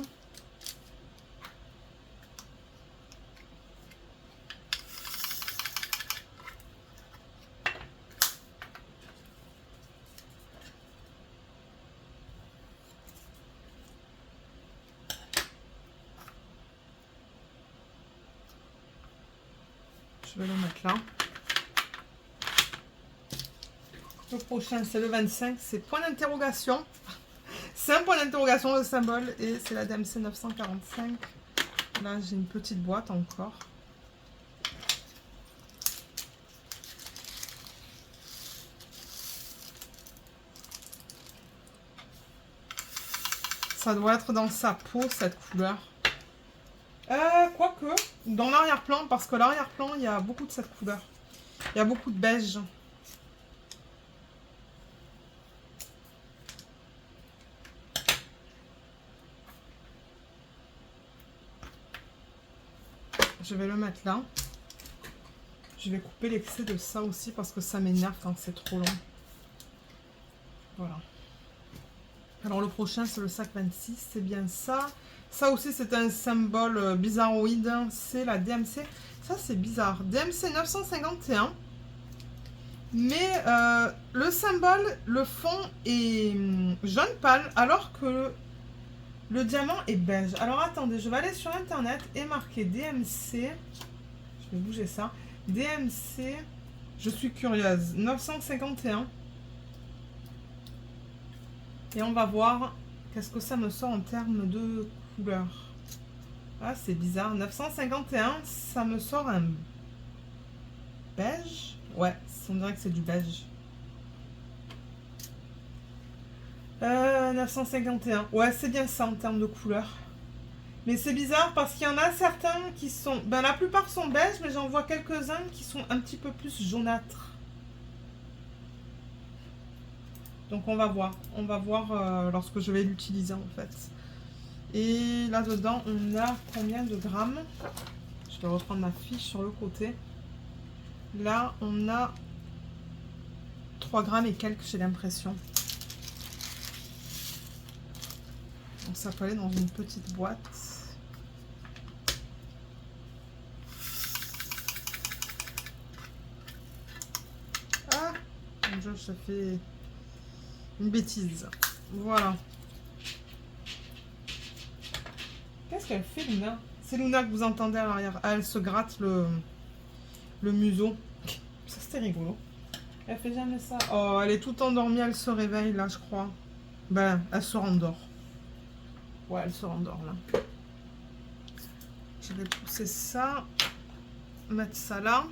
Je vais le mettre là. Le prochain, c'est le 25. C'est point d'interrogation. C'est un point d'interrogation, le symbole. Et c'est la DMC 945. Là, j'ai une petite boîte encore. Ça doit être dans sa peau, cette couleur. Quoique, dans l'arrière-plan, parce que l'arrière-plan, il y a beaucoup de cette couleur. Il y a beaucoup de beige. Je vais le mettre là. Je vais couper l'excès de ça aussi parce que ça m'énerve quand c'est trop long. Voilà. Alors le prochain, c'est le sac 26. C'est bien ça. Ça aussi, c'est un symbole bizarroïde. C'est la DMC. Ça, c'est bizarre. DMC 951. Mais le symbole, le fond est jaune pâle, alors que le diamant est beige. Alors attendez, je vais aller sur internet et marquer DMC. Je vais bouger ça. DMC, je suis curieuse. 951. Et on va voir qu'est-ce que ça me sort en termes de couleur. Ah, c'est bizarre. 951, ça me sort un beige. Ouais, on dirait que c'est du beige. 951. Ouais, c'est bien ça en termes de couleur. Mais c'est bizarre parce qu'il y en a certains qui sont... Ben, la plupart sont beige, mais j'en vois quelques-uns qui sont un petit peu plus jaunâtres. Donc on va voir. On va voir lorsque je vais l'utiliser en fait. Et là-dedans, on a combien de grammes? Je vais reprendre ma fiche sur le côté. Là, on a 3 grammes et quelques, j'ai l'impression. Donc ça peut aller dans une petite boîte. Ah, mon Dieu, je fais une bêtise. Voilà. Qu'est-ce qu'elle fait, Luna? C'est Luna que vous entendez à l'arrière. Ah, elle se gratte le museau. Ça, c'était rigolo. Elle fait jamais ça. Oh, elle est toute endormie, elle se réveille là, je crois. Ben, elle se rendort. Ouais, elle se rendort là. Je vais pousser ça. Mettre ça là.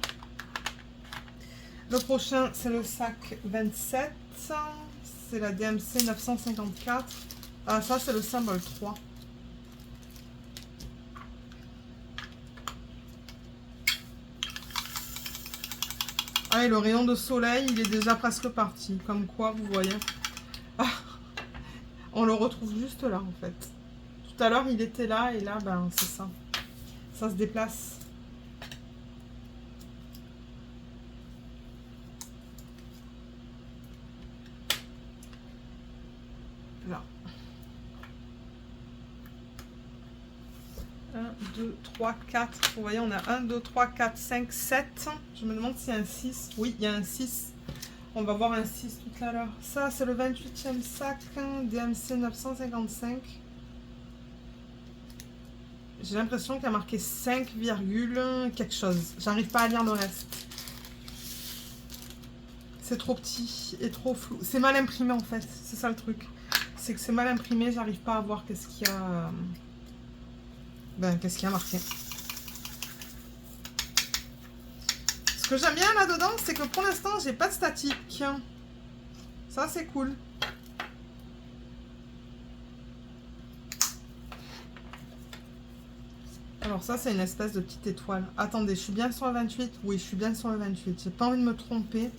Le prochain, c'est le sac 27. C'est la DMC 954. Ah, ça, c'est le symbole 3. Ah, et le rayon de soleil, il est déjà presque parti. Comme quoi, vous voyez. Ah, on le retrouve juste là, en fait. Tout à l'heure, il était là, et là, ben, c'est ça. Ça se déplace. Là. 1, 2, 3, 4. Vous voyez, on a 1, 2, 3, 4, 5, 7. Je me demande s'il y a un 6. Oui, il y a un 6. On va voir un 6 tout à l'heure. Ça, c'est le 28e sac DMC 955. J'ai l'impression qu'il y a marqué 5, quelque chose. J'arrive pas à lire le reste. C'est trop petit et trop flou. C'est mal imprimé en fait. C'est ça le truc. C'est que c'est mal imprimé. J'arrive pas à voir qu'est-ce qu'il y a... qu'est-ce qu'il y a marqué. Ce que j'aime bien là-dedans, c'est que pour l'instant, j'ai pas de statique. Ça, c'est cool. Alors ça, c'est une espèce de petite étoile. Attendez, je suis bien sur le 28? Oui, je suis bien sur le 28. J'ai pas envie de me tromper.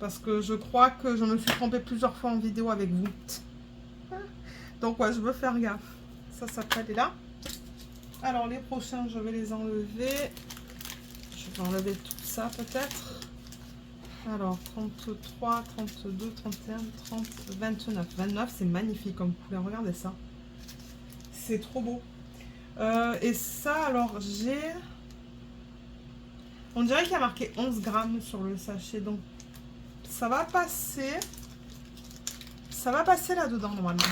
Parce que je crois que je me suis trompée plusieurs fois en vidéo avec vous. Donc ouais, je veux faire gaffe. Ça s'appelle là. Alors les prochains, je vais les enlever. Je vais enlever tout ça peut-être. Alors 33, 32, 31, 30, 29. 29, c'est magnifique comme couleur. Regardez ça. C'est trop beau. Et ça, alors j'ai... On dirait qu'il y a marqué 11 grammes sur le sachet. Donc ça va passer. Ça va passer là-dedans normalement.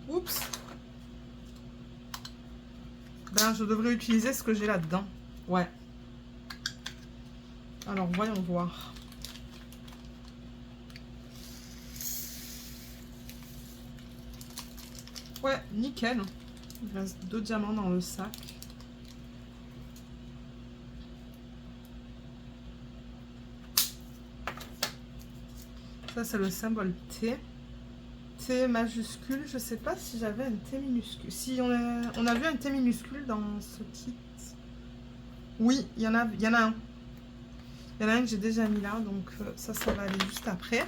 Oups. Ben, je devrais utiliser ce que j'ai là-dedans. Ouais. Alors, voyons voir. Ouais, nickel. Il reste 2 diamants dans le sac. Ça, c'est le symbole T. T majuscule. Je sais pas si j'avais un T minuscule. Si on a vu un T minuscule dans ce kit. Oui, il y en a un. Il y en a un que j'ai déjà mis là. Donc, ça va aller juste après.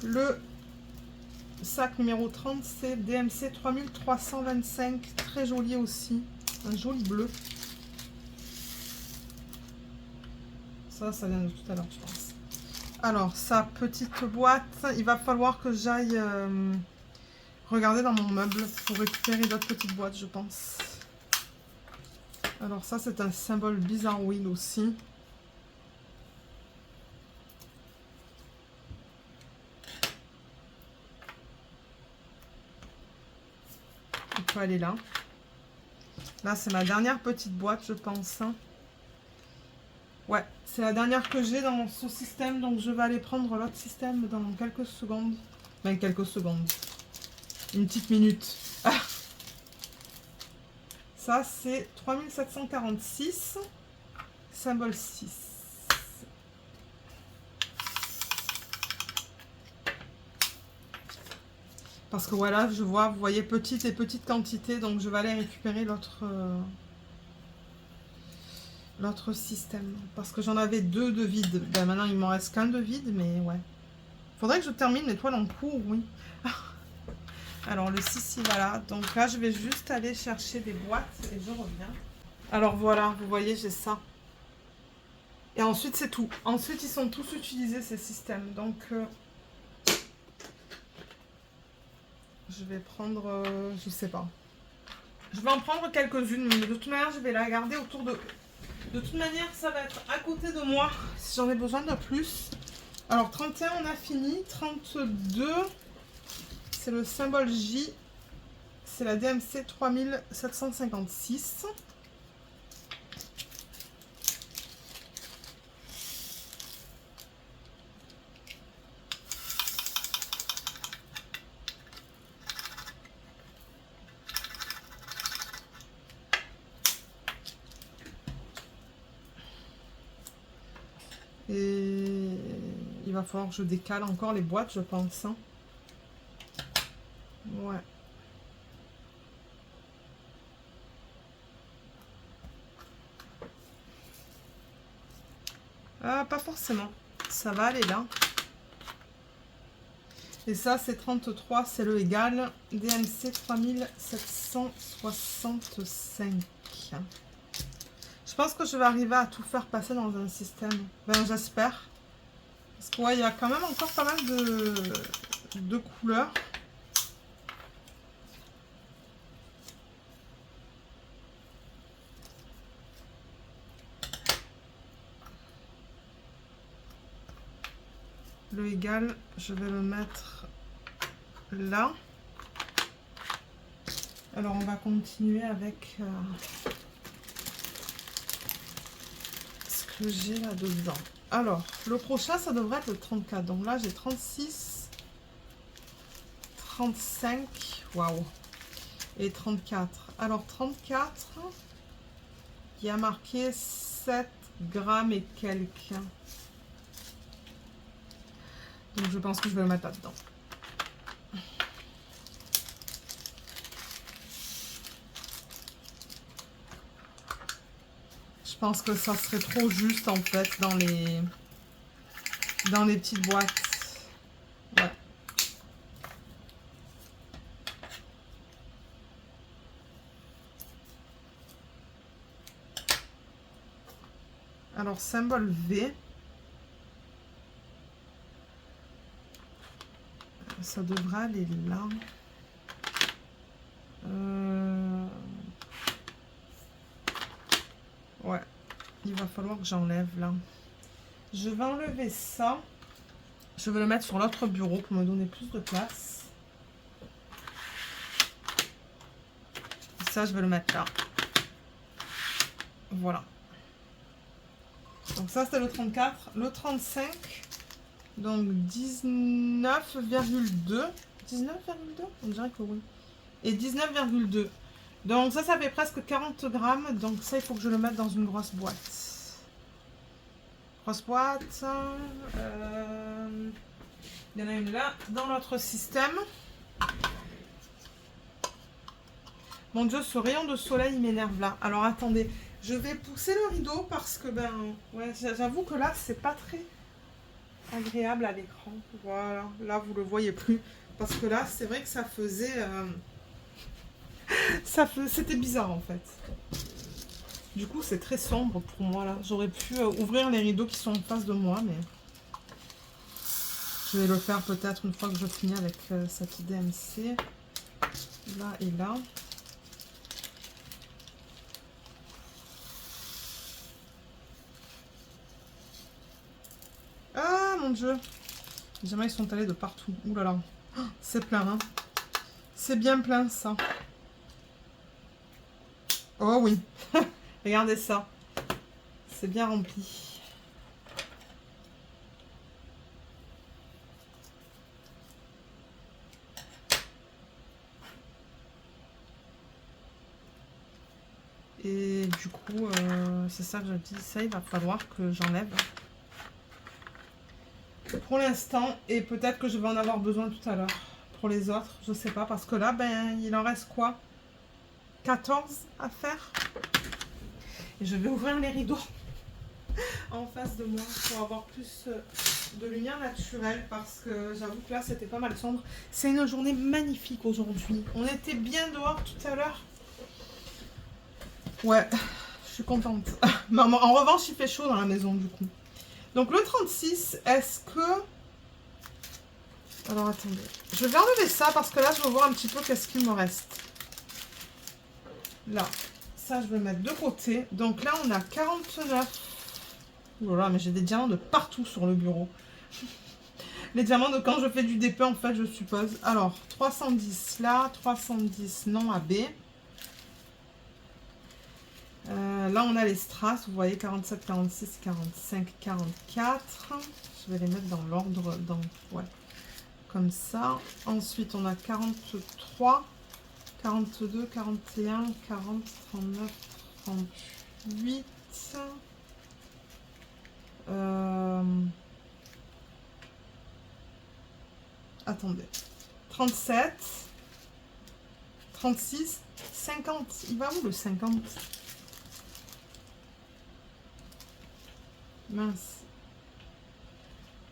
Le sac numéro 30, c'est DMC 3325. Très joli aussi. Un joli bleu. Ça vient de tout à l'heure, je pense. Alors, sa petite boîte, il va falloir que j'aille regarder dans mon meuble pour récupérer d'autres petites boîtes, je pense. Alors ça, c'est un symbole Bizarre Wheel aussi. On peut aller là. Là, c'est ma dernière petite boîte, je pense. Ouais, c'est la dernière que j'ai dans ce système, donc je vais aller prendre l'autre système dans quelques secondes. Enfin, quelques secondes. Une petite minute. Ah. Ça, c'est 3746, symbole 6. Parce que voilà, je vois, vous voyez, petite et petite quantité, donc je vais aller récupérer l'autre système. Parce que j'en avais 2 de vide. Ben, maintenant, il m'en reste qu'un de vide, mais ouais. Faudrait que je termine l'étoile en cours, oui. Alors, le 6, il va là. Donc là, je vais juste aller chercher des boîtes et je reviens. Alors voilà, vous voyez, j'ai ça. Et ensuite, c'est tout. Ensuite, ils sont tous utilisés, ces systèmes. Donc, je vais prendre, je sais pas. Je vais en prendre quelques-unes, mais de toute manière, je vais la garder autour de... De toute manière, ça va être à côté de moi, si j'en ai besoin de plus. Alors, 31, on a fini. 32, c'est le symbole J. C'est la DMC 3756. Et il va falloir que je décale encore les boîtes, je pense. Hein. Ouais. Ah, pas forcément. Ça va aller là. Et ça, c'est 33, c'est le égal. DMC 3765. Je pense que je vais arriver à tout faire passer dans un système. Ben, j'espère. Parce que, ouais, il y a quand même encore pas mal de couleurs. Le égal, je vais le mettre là. Alors, on va continuer avec ce que j'ai là-dedans. Alors, le prochain, ça devrait être le 34. Donc là, j'ai 36, 35, waouh, et 34. Alors, 34, il y a marqué 7 grammes et quelques. Donc, je pense que je vais le mettre là-dedans. Je pense que ça serait trop juste, en fait, dans dans les petites boîtes. Ouais. Alors, symbole V. Ça devrait aller là. Ouais. Il va falloir que j'enlève là. Je vais enlever ça. Je vais le mettre sur l'autre bureau pour me donner plus de place. Ça, je vais le mettre là. Voilà. Donc ça, c'était le 34. Le 35, donc 19,2. 19,2 on dirait que oui. Et 19,2. Donc ça fait presque 40 grammes. Donc ça, il faut que je le mette dans une grosse boîte. Grosse boîte. Il y en a une là, dans notre système. Mon Dieu, ce rayon de soleil, il m'énerve là. Alors attendez, je vais pousser le rideau parce que, ouais, j'avoue que là, c'est pas très agréable à l'écran. Voilà, là, vous le voyez plus. Parce que là, c'est vrai que ça faisait... C'était bizarre en fait. Du coup, c'est très sombre pour moi là. J'aurais pu ouvrir les rideaux qui sont en face de moi, mais je vais le faire peut-être une fois que je finis avec cette DMC. Là et là. Ah mon Dieu! Les diamants ils sont allés de partout. Ouh là là. Oh, c'est plein, hein. C'est bien plein ça. Oh oui. Regardez ça. C'est bien rempli. Et du coup, c'est ça que je dis. Ça, il va falloir que j'enlève. Pour l'instant. Et peut-être que je vais en avoir besoin tout à l'heure. Pour les autres, je sais pas. Parce que là, il en reste quoi? 14 à faire. Et je vais ouvrir les rideaux en face de moi pour avoir plus de lumière naturelle parce que j'avoue que là c'était pas mal sombre. C'est une journée magnifique aujourd'hui. On était bien dehors tout à l'heure. Ouais, je suis contente. Mais en revanche, il fait chaud dans la maison du coup. Donc le 36, est-ce que... Alors attendez, je vais enlever ça parce que là je veux voir un petit peu qu'est-ce qu'il me reste. Là. Ça, je vais le mettre de côté. Donc là, on a 49. Oh là là, mais j'ai des diamants de partout sur le bureau. Les diamants de quand je fais du DP, en fait, je suppose. Alors, 310 là, 310 non AB. Là, on a les strass. Vous voyez, 47, 46, 45, 44. Je vais les mettre dans l'ordre. Ouais, comme ça. Ensuite, on a 43. 42, 41, 40, 39, 38. Attendez. 37. 36. 50. Il va où le 50? Mince.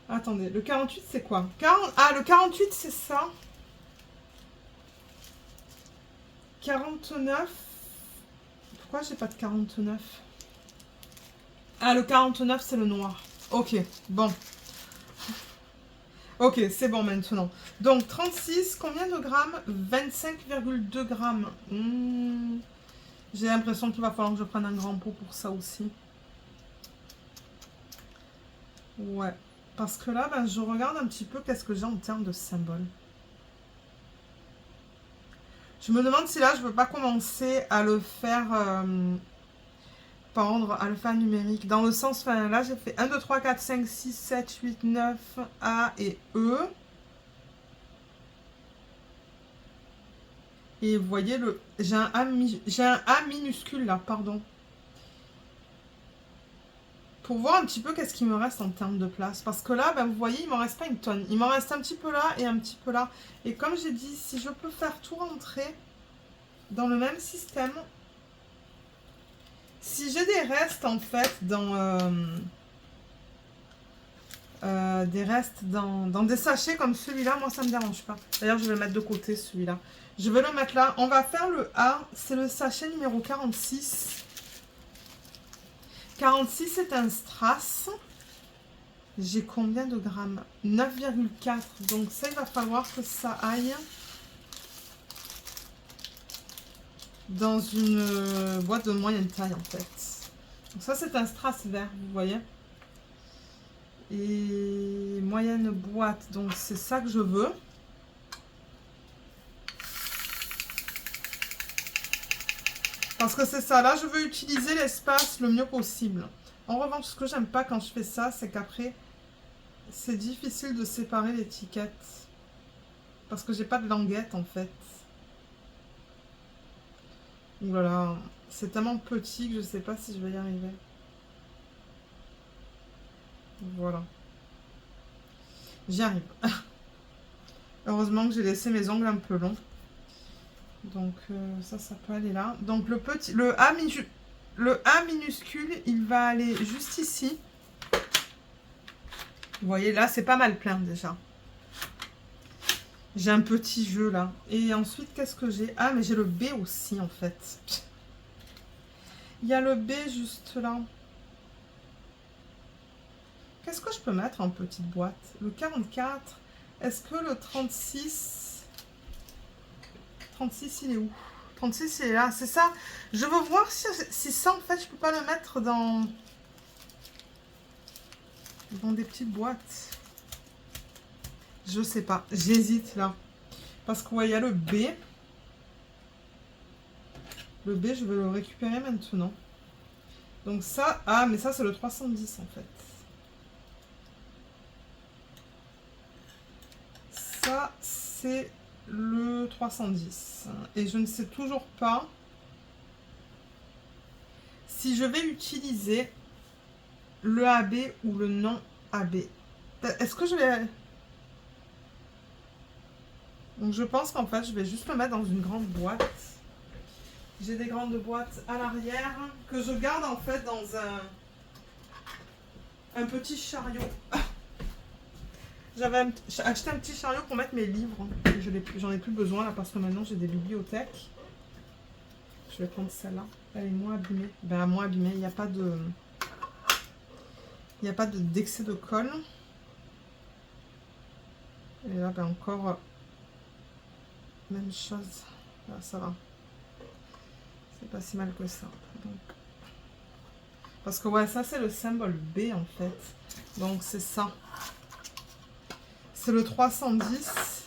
Attendez. Le 48, c'est quoi? Ah, le 48, c'est ça. 49. Pourquoi j'ai pas de 49? Ah, le 49, c'est le noir. Ok, bon. Ok, c'est bon maintenant. Donc, 36, combien de grammes? 25,2 grammes. J'ai l'impression qu'il va falloir que je prenne un grand pot pour ça aussi. Ouais. Parce que là, je regarde un petit peu qu'est-ce que j'ai en termes de symboles. Je me demande si là, je ne veux pas commencer à le faire pendre, à le faire numérique. Dans le sens, enfin, là, j'ai fait 1, 2, 3, 4, 5, 6, 7, 8, 9, A et E. Et vous voyez, j'ai un A minuscule là, pardon. Pour voir un petit peu qu'est-ce qui me reste en termes de place. Parce que là, vous voyez, il m'en reste pas une tonne. Il m'en reste un petit peu là et un petit peu là. Et comme j'ai dit, si je peux faire tout rentrer dans le même système, si j'ai des restes en fait dans... des restes dans des sachets comme celui-là, moi ça me dérange pas. D'ailleurs je vais le mettre de côté celui-là. Je vais le mettre là. On va faire le A, c'est le sachet numéro 46. 46 c'est un strass. J'ai combien de grammes? 9,4. Donc ça il va falloir que ça aille dans une boîte de moyenne taille en fait. Donc ça c'est un strass vert, vous voyez. Et moyenne boîte, donc c'est ça que je veux. Parce que c'est ça, là je veux utiliser l'espace le mieux possible. En revanche, ce que j'aime pas quand je fais ça, c'est qu'après, c'est difficile de séparer l'étiquette. Parce que j'ai pas de languette en fait. Voilà, c'est tellement petit que je sais pas si je vais y arriver. Voilà. J'y arrive. Heureusement que j'ai laissé mes ongles un peu longs. Donc ça peut aller là. Donc le A minuscule, il va aller juste ici. Vous voyez, là, c'est pas mal plein déjà. J'ai un petit jeu là. Et ensuite, qu'est-ce que j'ai? Ah, mais j'ai le B aussi en fait. Il y a le B juste là. Qu'est-ce que je peux mettre en petite boîte? Le 44. Est-ce que le 36... 36, il est où? 36, il est là. C'est ça. Je veux voir si ça, en fait, je peux pas le mettre dans des petites boîtes. Je sais pas. J'hésite là. Parce qu'il ouais, y a le B. Le B, je vais le récupérer maintenant. Donc ça... Ah, mais ça, c'est le 310 en fait. Ça, c'est le 310. Et je ne sais toujours pas si je vais utiliser le AB ou le non AB. Est-ce que je vais... Donc je pense qu'en fait, je vais juste le mettre dans une grande boîte. J'ai des grandes boîtes à l'arrière que je garde en fait dans un petit chariot. J'avais acheté un petit chariot pour mettre mes livres. J'en ai plus besoin là parce que maintenant j'ai des bibliothèques. Je vais prendre celle-là. Elle est moins abîmée. Ben moins abîmée, il n'y a pas de... Il n'y a pas d'excès de colle. Et là, ben encore... Même chose. Là, ça va. C'est pas si mal que ça. Donc... Parce que ouais, ça c'est le symbole B en fait. Donc c'est ça. C'est le 310.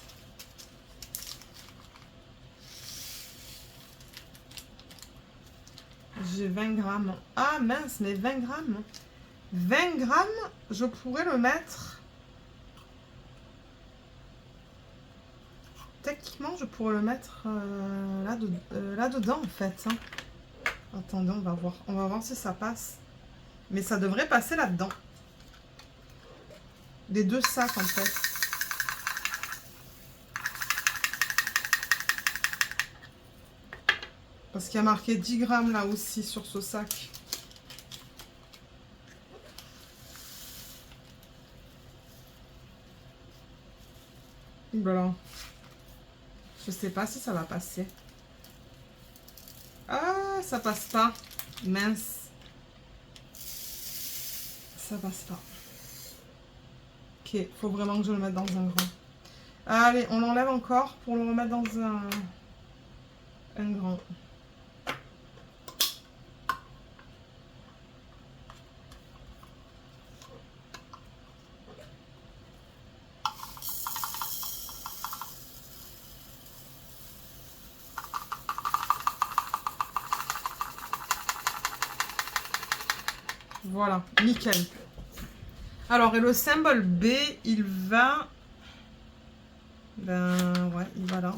J'ai 20 grammes. Ah mince, mais 20 grammes. 20 grammes, je pourrais le mettre... Techniquement, je pourrais le mettre là-dedans en fait. Hein. Attendez, on va voir. On va voir si ça passe. Mais ça devrait passer là-dedans. Les deux sacs en fait. Parce qu'il y a marqué 10 grammes là aussi sur ce sac. Voilà. Je sais pas si ça va passer. Ah, ça passe pas. Mince. Ça passe pas. Ok, faut vraiment que je le mette dans un grand. Allez, on l'enlève encore pour le remettre dans un grand. Voilà, nickel. Alors, et le symbole B, il va... Ben, ouais, il va là.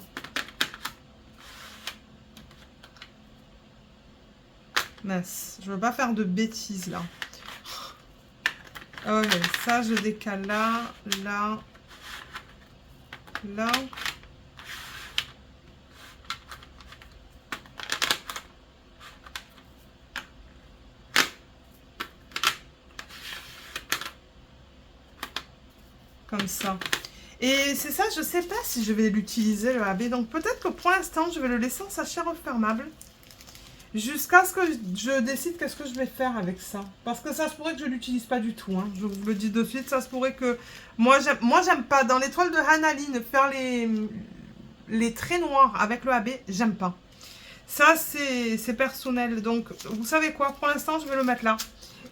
Mince, je veux pas faire de bêtises, là. Ok, ça, je décale là, là, là. comme ça. Et c'est ça, je sais pas si je vais l'utiliser le AB. Donc peut-être que pour l'instant, je vais le laisser en sachet refermable. Jusqu'à ce que je décide qu'est-ce que je vais faire avec ça. Parce que ça se pourrait que je ne l'utilise pas du tout. Hein. Je vous le dis de suite, ça se pourrait que... Moi, j'aime pas. Dans l'étoile de Hanaline, faire les traits noirs avec le AB, j'aime pas. Ça, c'est personnel. Donc, vous savez quoi? Pour l'instant, je vais le mettre là.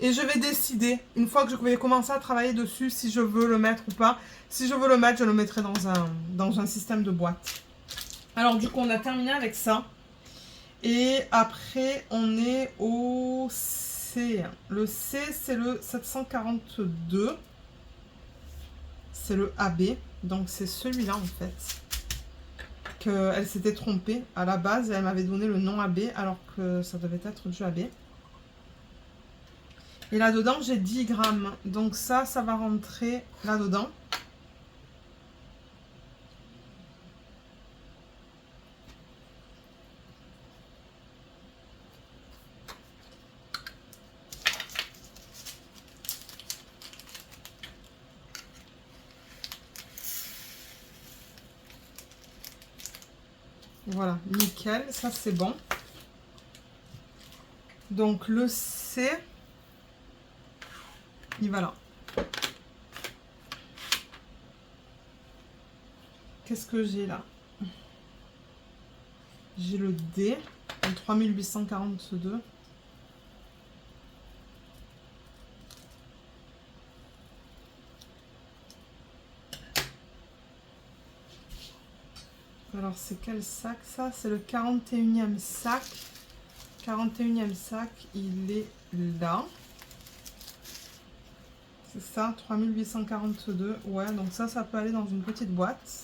Et je vais décider, une fois que je vais commencer à travailler dessus, si je veux le mettre ou pas. Si je veux le mettre, je le mettrai dans un système de boîte. Alors, du coup, on a terminé avec ça. Et après, on est au C. Le C, c'est le 742. C'est le AB. Donc, c'est celui-là, en fait. Qu'elle s'était trompée à la base. Et elle m'avait donné le nom AB, alors que ça devait être du AB. Et là-dedans, j'ai 10 grammes. Donc, ça va rentrer là-dedans. Voilà, nickel, ça c'est bon. Donc le C, il va là. Qu'est-ce que j'ai là? J'ai le D, en 3842. Alors c'est quel sac ça? C'est le 41e sac. 41e sac, il est là. C'est ça, 3842. Ouais, donc ça peut aller dans une petite boîte.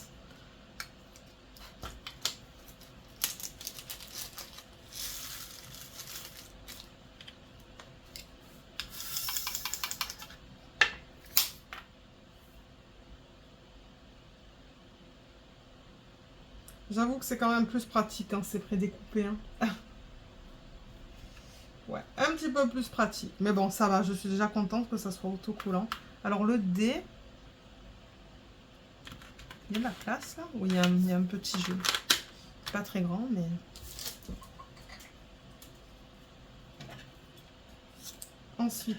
J'avoue que c'est quand même plus pratique, hein, c'est prédécoupé. Hein. Ouais, un petit peu plus pratique. Mais bon, ça va, je suis déjà contente que ça soit autocollant. Alors le D, il y a de la place là? Oui, il y a un petit jeu. Pas très grand, mais... Ensuite,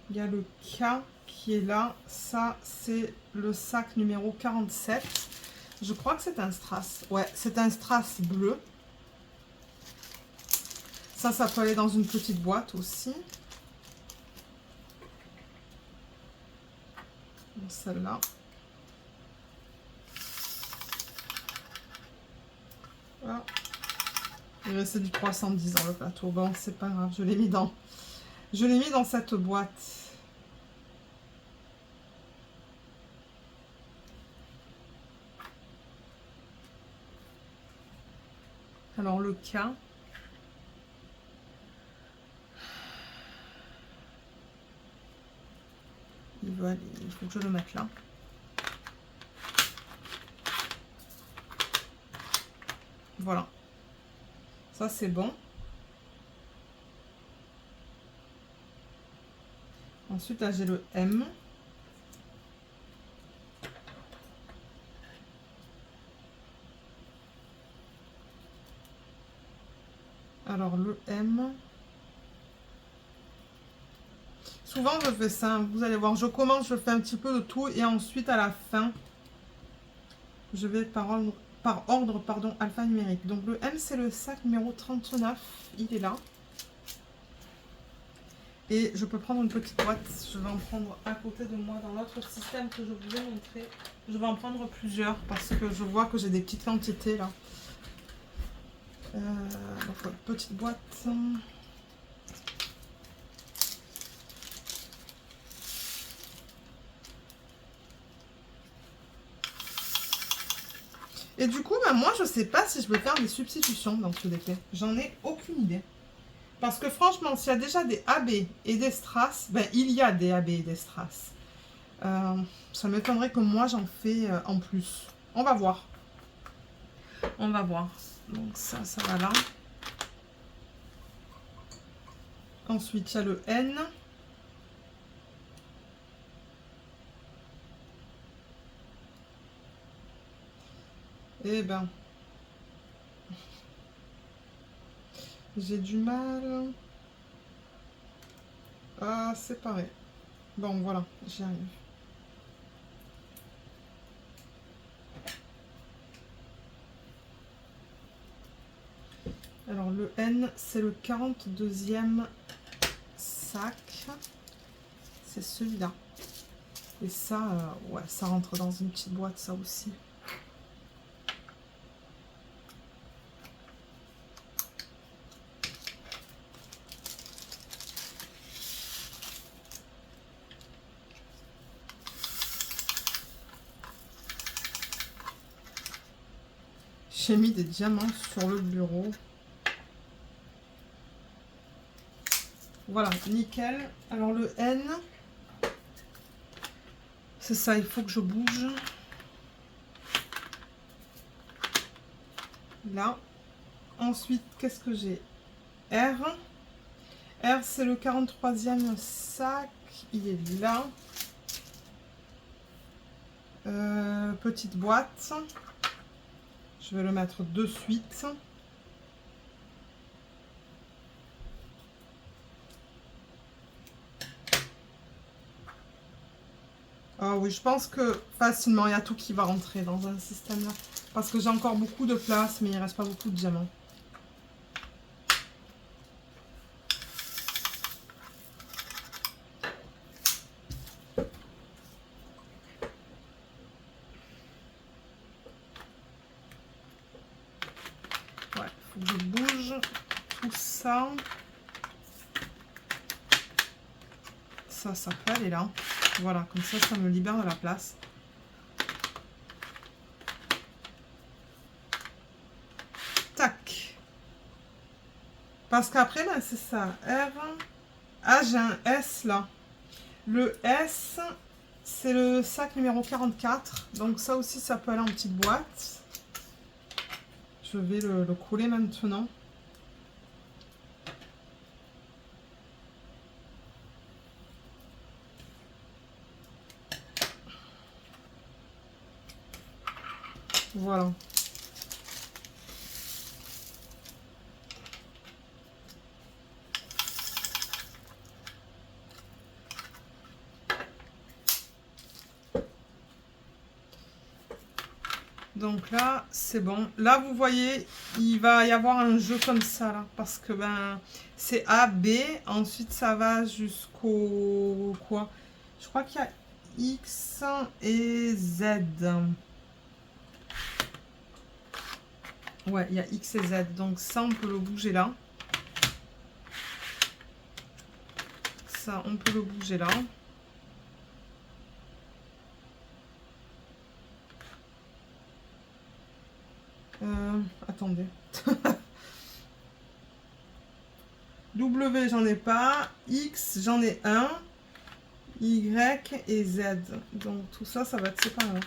il y a le K qui est là. Ça, c'est le sac numéro 47. Je crois que c'est un strass. Ouais, c'est un strass bleu. Ça peut aller dans une petite boîte aussi. Celle-là. Voilà. Il restait du 310 dans le plateau. Bon, c'est pas grave, je l'ai mis dans cette boîte. Alors le K. Il faut que je le mette là. Voilà. Ça, c'est bon. Ensuite, là, j'ai le M. Alors, le M... Souvent, je fais ça. Vous allez voir, je commence, je fais un petit peu de tout. Et ensuite, à la fin, je vais par ordre alphanumérique. Donc, le M, c'est le sac numéro 39. Il est là. Et je peux prendre une petite boîte. Je vais en prendre à côté de moi dans l'autre système que je vous ai montré. Je vais en prendre plusieurs parce que je vois que j'ai des petites quantités là. Donc, petite boîte. Et du coup, bah, moi, je sais pas si je vais faire des substitutions dans ce défait. J'en ai aucune idée. Parce que franchement, s'il y a déjà des AB et des strass, ben, il y a des AB et des strass. Ça m'étonnerait que moi, j'en fais en plus. On va voir. On va voir. Donc ça va là. Ensuite, il y a le N. Eh ben, j'ai du mal à séparer. Bon, voilà, j'y arrive. Alors, le N, c'est le 42e sac. C'est celui-là. Et ça, ouais, ça rentre dans une petite boîte, ça aussi. J'ai mis des diamants sur le bureau. Voilà, nickel. Alors le N, c'est ça, il faut que je bouge. Là. Ensuite, qu'est-ce que j'ai? R. R, c'est le 43e sac. Il est là. Petite boîte. Je vais le mettre de suite. Ah oui, je pense que facilement, il y a tout qui va rentrer dans un système là. Parce que j'ai encore beaucoup de place, mais il ne reste pas beaucoup de diamants. Ouais, il faut que je bouge tout ça. Ça peut aller là. Voilà, comme ça me libère de la place. Tac. Parce qu'après, là, c'est ça. R. Ah, j'ai un S là. Le S, c'est le sac numéro 44. Donc ça aussi, ça peut aller en petite boîte. Je vais le coller maintenant. Voilà. Donc là, c'est bon. Là, vous voyez, il va y avoir un jeu comme ça, là. Parce que, ben, c'est A, B. Ensuite, ça va jusqu'au... quoi? Je crois qu'il y a X et Z. Ouais, il y a X et Z. Donc ça, on peut le bouger là. Ça, on peut le bouger là. Attendez. W, j'en ai pas. X, j'en ai un. Y et Z. Donc tout ça, ça va être séparé.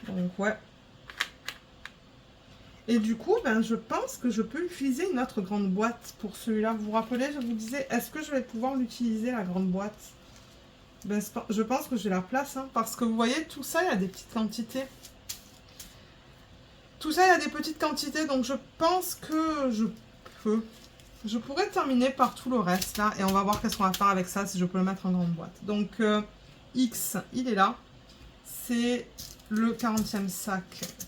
Donc ouais. Et du coup, ben, je pense que je peux utiliser une autre grande boîte pour celui-là. Vous vous rappelez, je vous disais, est-ce que je vais pouvoir l'utiliser, la grande boîte? Ben, je pense que j'ai la place, hein, parce que vous voyez, tout ça, il y a des petites quantités. Tout ça, il y a des petites quantités, donc je pense que je pourrais terminer par tout le reste, là, et on va voir qu'est-ce qu'on va faire avec ça, si je peux le mettre en grande boîte. Donc, X, il est là. C'est le 40e sac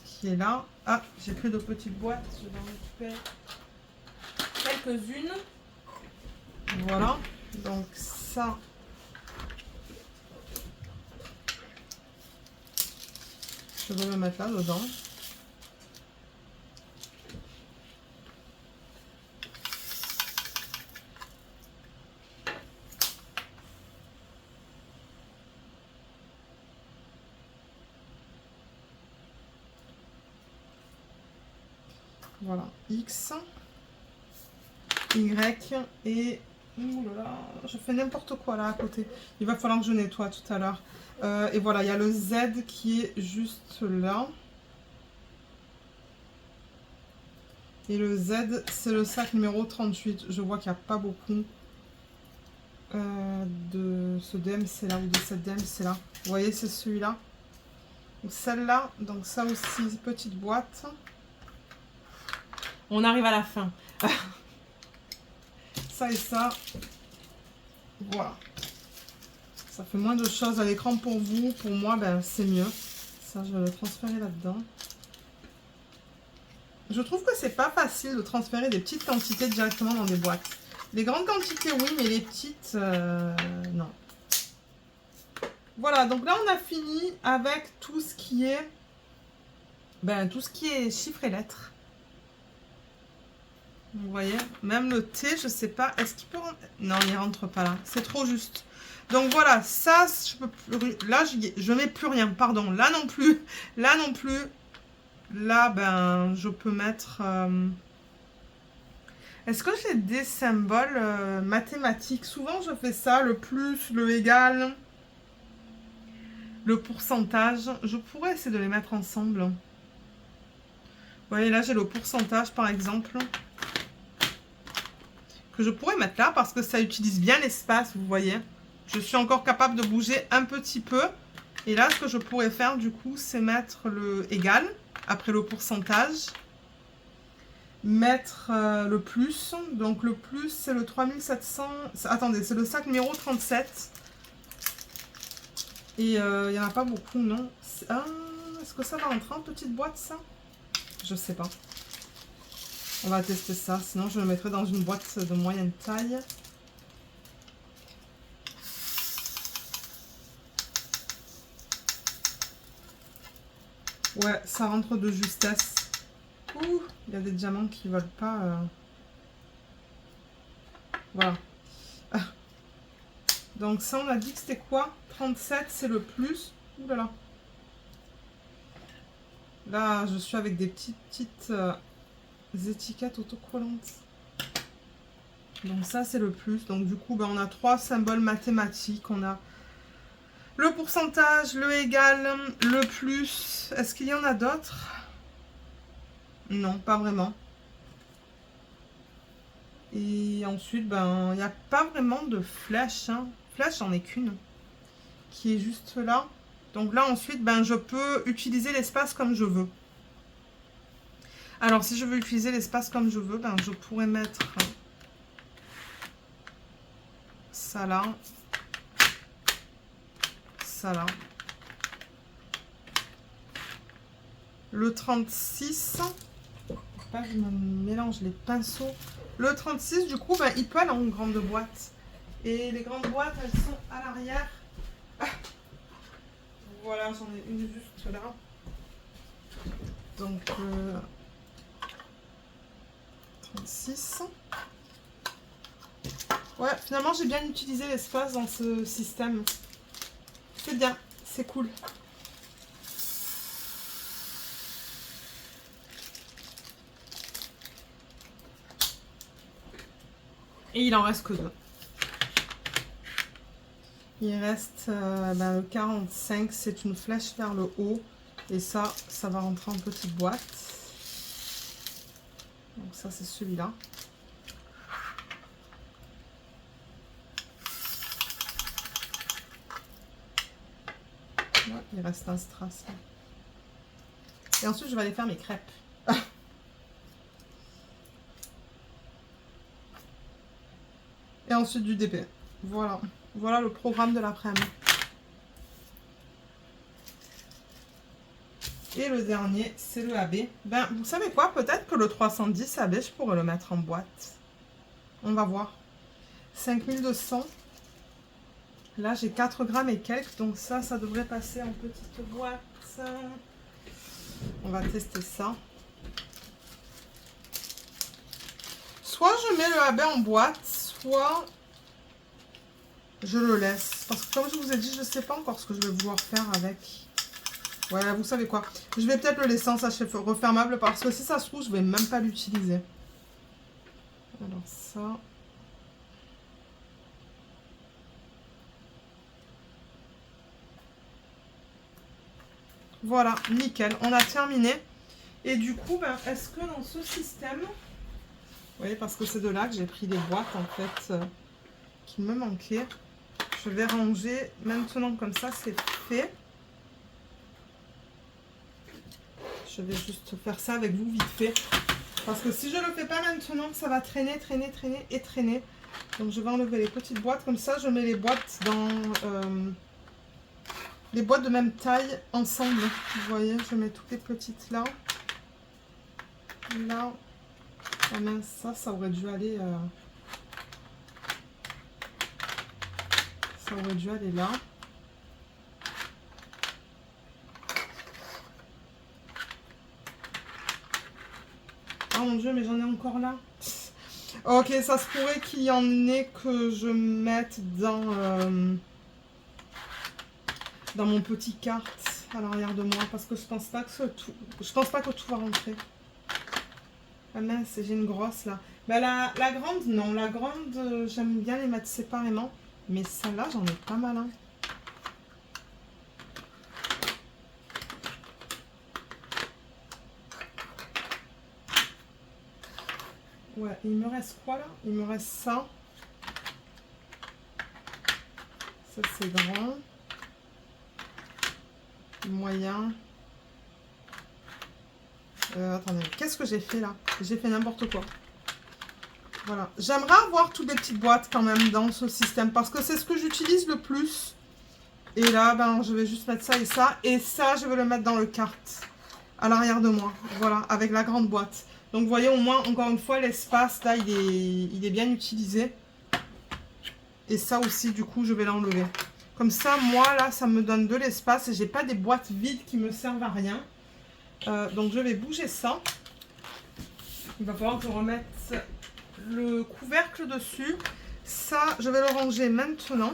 qui est là. Ah, j'ai pris de petites boîtes, je vais en récupérer quelques-unes. Voilà, donc ça... Je vais le mettre là dedans. Voilà, X, Y et... Ouh là là, je fais n'importe quoi là à côté. Il va falloir que je nettoie tout à l'heure. Et voilà, il y a le Z qui est juste là. Et le Z, c'est le sac numéro 38. Je vois qu'il n'y a pas beaucoup de ce DMC là ou de cette DMC là. Vous voyez, c'est celui-là. Celle-là, donc ça aussi, petite boîte. On arrive à la fin. Ça et ça. Voilà. Ça fait moins de choses à l'écran pour vous. Pour moi, ben, c'est mieux. Ça, je vais le transférer là-dedans. Je trouve que c'est pas facile de transférer des petites quantités directement dans des boîtes. Les grandes quantités, oui, mais les petites, non. Voilà, donc là, on a fini avec tout ce qui est, tout ce qui est chiffres et lettres. Vous voyez, même le T, je sais pas, est-ce qu'il peut rentrer? Non, il rentre pas là, c'est trop juste. Donc voilà, ça, je peux plus, là, je mets plus rien, pardon, là non plus, là non plus. Là, ben, je peux mettre... Est-ce que j'ai des symboles mathématiques? Souvent, je fais ça, le plus, le égal, le pourcentage. Je pourrais essayer de les mettre ensemble. Vous voyez, là, j'ai le pourcentage, par exemple, que je pourrais mettre là, parce que ça utilise bien l'espace, vous voyez. Je suis encore capable de bouger un petit peu. Et là, ce que je pourrais faire, du coup, c'est mettre le égal, après le pourcentage. Mettre le plus, donc le plus c'est le 3700, attendez, c'est le sac numéro 37 et il n'y en a pas beaucoup, non. Est-ce que ça va rentrer en petite boîte, ça? Je sais pas, on va tester ça, sinon je le mettrai dans une boîte de moyenne taille. Ouais, ça rentre de justesse. Ouh, il y a des diamants qui ne veulent pas. Voilà. Ah. Donc ça, on a dit que c'était quoi? 37, c'est le plus. Ouh là là. Là, je suis avec des petites étiquettes autocollantes. Donc ça, c'est le plus. Donc du coup, ben, on a 3 symboles mathématiques. On a le pourcentage, le égal, le plus. Est-ce qu'il y en a d'autres? Non, pas vraiment. Et ensuite, ben, il n'y a pas vraiment de flèche. Hein. Flèche, j'en ai qu'une qui est juste là. Donc là, ensuite, ben, je peux utiliser l'espace comme je veux. Alors, si je veux utiliser l'espace comme je veux, ben, je pourrais mettre ça là. Ça là. Le 36. Pas, je me mélange les pinceaux. Le 36, du coup, ben, il peut aller en grande boîte. Et les grandes boîtes, elles sont à l'arrière. Ah. Voilà, j'en ai une juste là. Donc, 36. Ouais, finalement, j'ai bien utilisé l'espace dans ce système. C'est bien, c'est cool. Et il en reste que 2. Il reste le 45, c'est une flèche vers le haut. Et ça va rentrer en petite boîte. Donc ça, c'est celui-là. Ouais, il reste un strass. Et ensuite, je vais aller faire mes crêpes. Et ensuite du DP. Voilà. Voilà le programme de l'après-midi. Et le dernier, c'est le AB. Ben, vous savez quoi? Peut-être que le 310 AB, je pourrais le mettre en boîte. On va voir. 5200. Là, j'ai 4 grammes et quelques. Donc ça devrait passer en petite boîte. On va tester ça. Soit je mets le AB en boîte, soit je le laisse. Parce que comme je vous ai dit, je ne sais pas encore ce que je vais vouloir faire avec. Ouais, vous savez quoi? Je vais peut-être le laisser en sachet refermable parce que si ça se trouve, je ne vais même pas l'utiliser. Alors ça... Voilà, nickel. On a terminé. Et du coup, ben, est-ce que dans ce système... Vous voyez, parce que c'est de là que j'ai pris des boîtes, en fait, qui me manquaient. Je vais ranger maintenant comme ça, c'est fait. Je vais juste faire ça avec vous vite fait. Parce que si je ne le fais pas maintenant, ça va traîner, traîner, traîner et traîner. Donc je vais enlever les petites boîtes. Comme ça, je mets les boîtes dans... les boîtes de même taille ensemble. Vous voyez, je mets toutes les petites là. Là. Ah mince, ça aurait dû aller... ça aurait dû aller là. Oh mon dieu, mais j'en ai encore là. Ok, ça se pourrait qu'il y en ait que je mette dans mon petit carte à l'arrière de moi. Parce que je pense pas que tout va rentrer. Ah mince, j'ai une grosse là. Bah, la grande, non. La grande, j'aime bien les mettre séparément. Mais celle-là, j'en ai pas mal. Hein. Ouais, il me reste quoi là? Il me reste ça. Ça c'est grand. Moyen. Attendez, qu'est-ce que j'ai fait là? J'ai fait n'importe quoi. Voilà. J'aimerais avoir toutes les petites boîtes quand même dans ce système parce que c'est ce que j'utilise le plus. Et là, ben, je vais juste mettre ça et ça. Et ça, je vais le mettre dans le carte à l'arrière de moi. Voilà, avec la grande boîte. Donc, vous voyez, au moins, encore une fois, l'espace, là, il est bien utilisé. Et ça aussi, du coup, je vais l'enlever. Comme ça, moi, là, ça me donne de l'espace et j'ai pas des boîtes vides qui me servent à rien. Donc, je vais bouger ça. Il va falloir que je remette le couvercle dessus. Ça, je vais le ranger maintenant.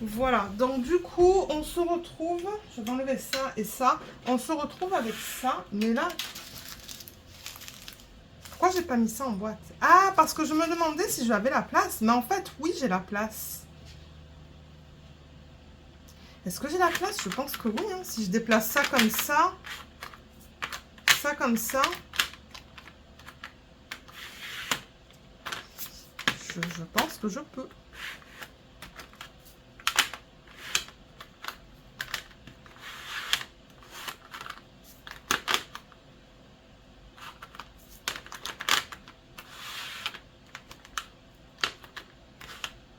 Voilà. Donc, du coup, on se retrouve... Je vais enlever ça et ça. On se retrouve avec ça. Mais là... Pourquoi j'ai pas mis ça en boîte? Ah, parce que je me demandais si j'avais la place. Mais en fait, oui, j'ai la place. Est-ce que j'ai la place? Je pense que oui. Hein. Si je déplace ça comme ça comme ça, je pense que je peux.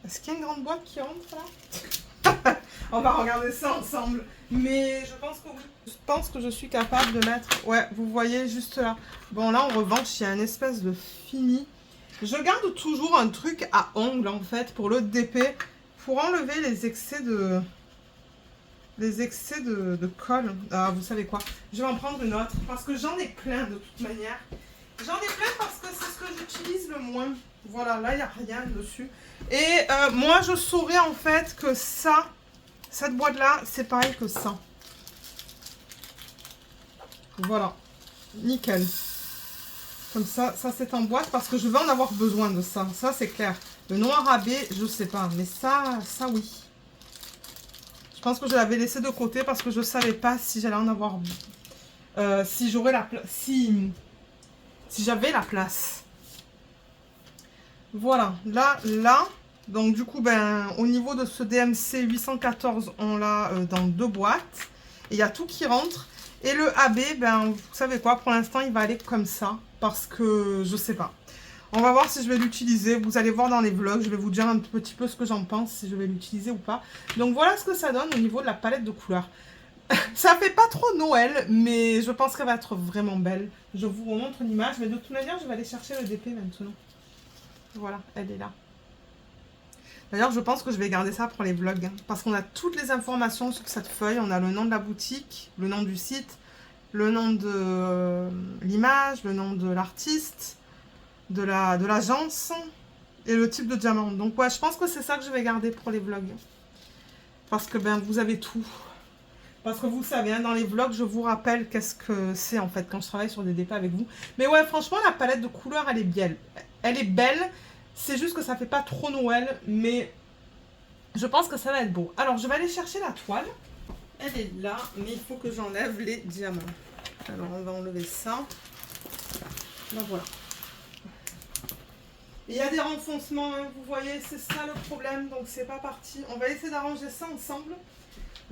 Est-ce qu'il y a une grande boîte qui rentre là? On va regarder ça ensemble. Mais je pense que oui. Je pense que je suis capable de mettre... Ouais, vous voyez juste là. Bon, là, en revanche, il y a une espèce de fini. Je garde toujours un truc à ongles, en fait, pour le DP. Pour enlever les excès de... colle. Ah, vous savez quoi? Je vais en prendre une autre. Parce que j'en ai plein, de toute manière. J'en ai plein parce que c'est ce que j'utilise le moins. Voilà, là, il n'y a rien dessus. Et moi, je saurais, en fait, que ça... Cette boîte-là, c'est pareil que ça. Voilà. Nickel. Comme ça, ça c'est en boîte parce que je vais en avoir besoin de ça. Ça, c'est clair. Le noir à baie, je sais pas. Mais ça oui. Je pense que je l'avais laissé de côté parce que je savais pas si j'allais en avoir... si j'aurais la place... Si j'avais la place. Voilà. Là... Donc du coup, ben, au niveau de ce DMC 814, on l'a dans 2 boîtes. Et il y a tout qui rentre. Et le AB, ben, vous savez quoi, pour l'instant, il va aller comme ça. Parce que je sais pas. On va voir si je vais l'utiliser. Vous allez voir dans les vlogs, je vais vous dire un petit peu ce que j'en pense, si je vais l'utiliser ou pas. Donc voilà ce que ça donne au niveau de la palette de couleurs. Ça fait pas trop Noël, mais je pense qu'elle va être vraiment belle. Je vous remontre une image, mais de toute manière, je vais aller chercher le DP maintenant. Voilà, elle est là. D'ailleurs, je pense que je vais garder ça pour les vlogs. Hein, parce qu'on a toutes les informations sur cette feuille. On a le nom de la boutique, le nom du site, le nom de l'image, le nom de l'artiste, de l'agence et le type de diamant. Donc ouais, je pense que c'est ça que je vais garder pour les vlogs. Parce que ben vous avez tout. Parce que vous savez, hein, dans les vlogs, je vous rappelle qu'est-ce que c'est en fait quand je travaille sur des dépôts avec vous. Mais ouais, franchement, la palette de couleurs, elle est belle. Elle est belle. C'est juste que ça fait pas trop Noël, mais je pense que ça va être beau. Alors, je vais aller chercher la toile. Elle est là, mais il faut que j'enlève les diamants. Alors, on va enlever ça. Là, voilà. Il y a des renfoncements, hein, vous voyez, c'est ça le problème, donc c'est pas parti. On va essayer d'arranger ça ensemble.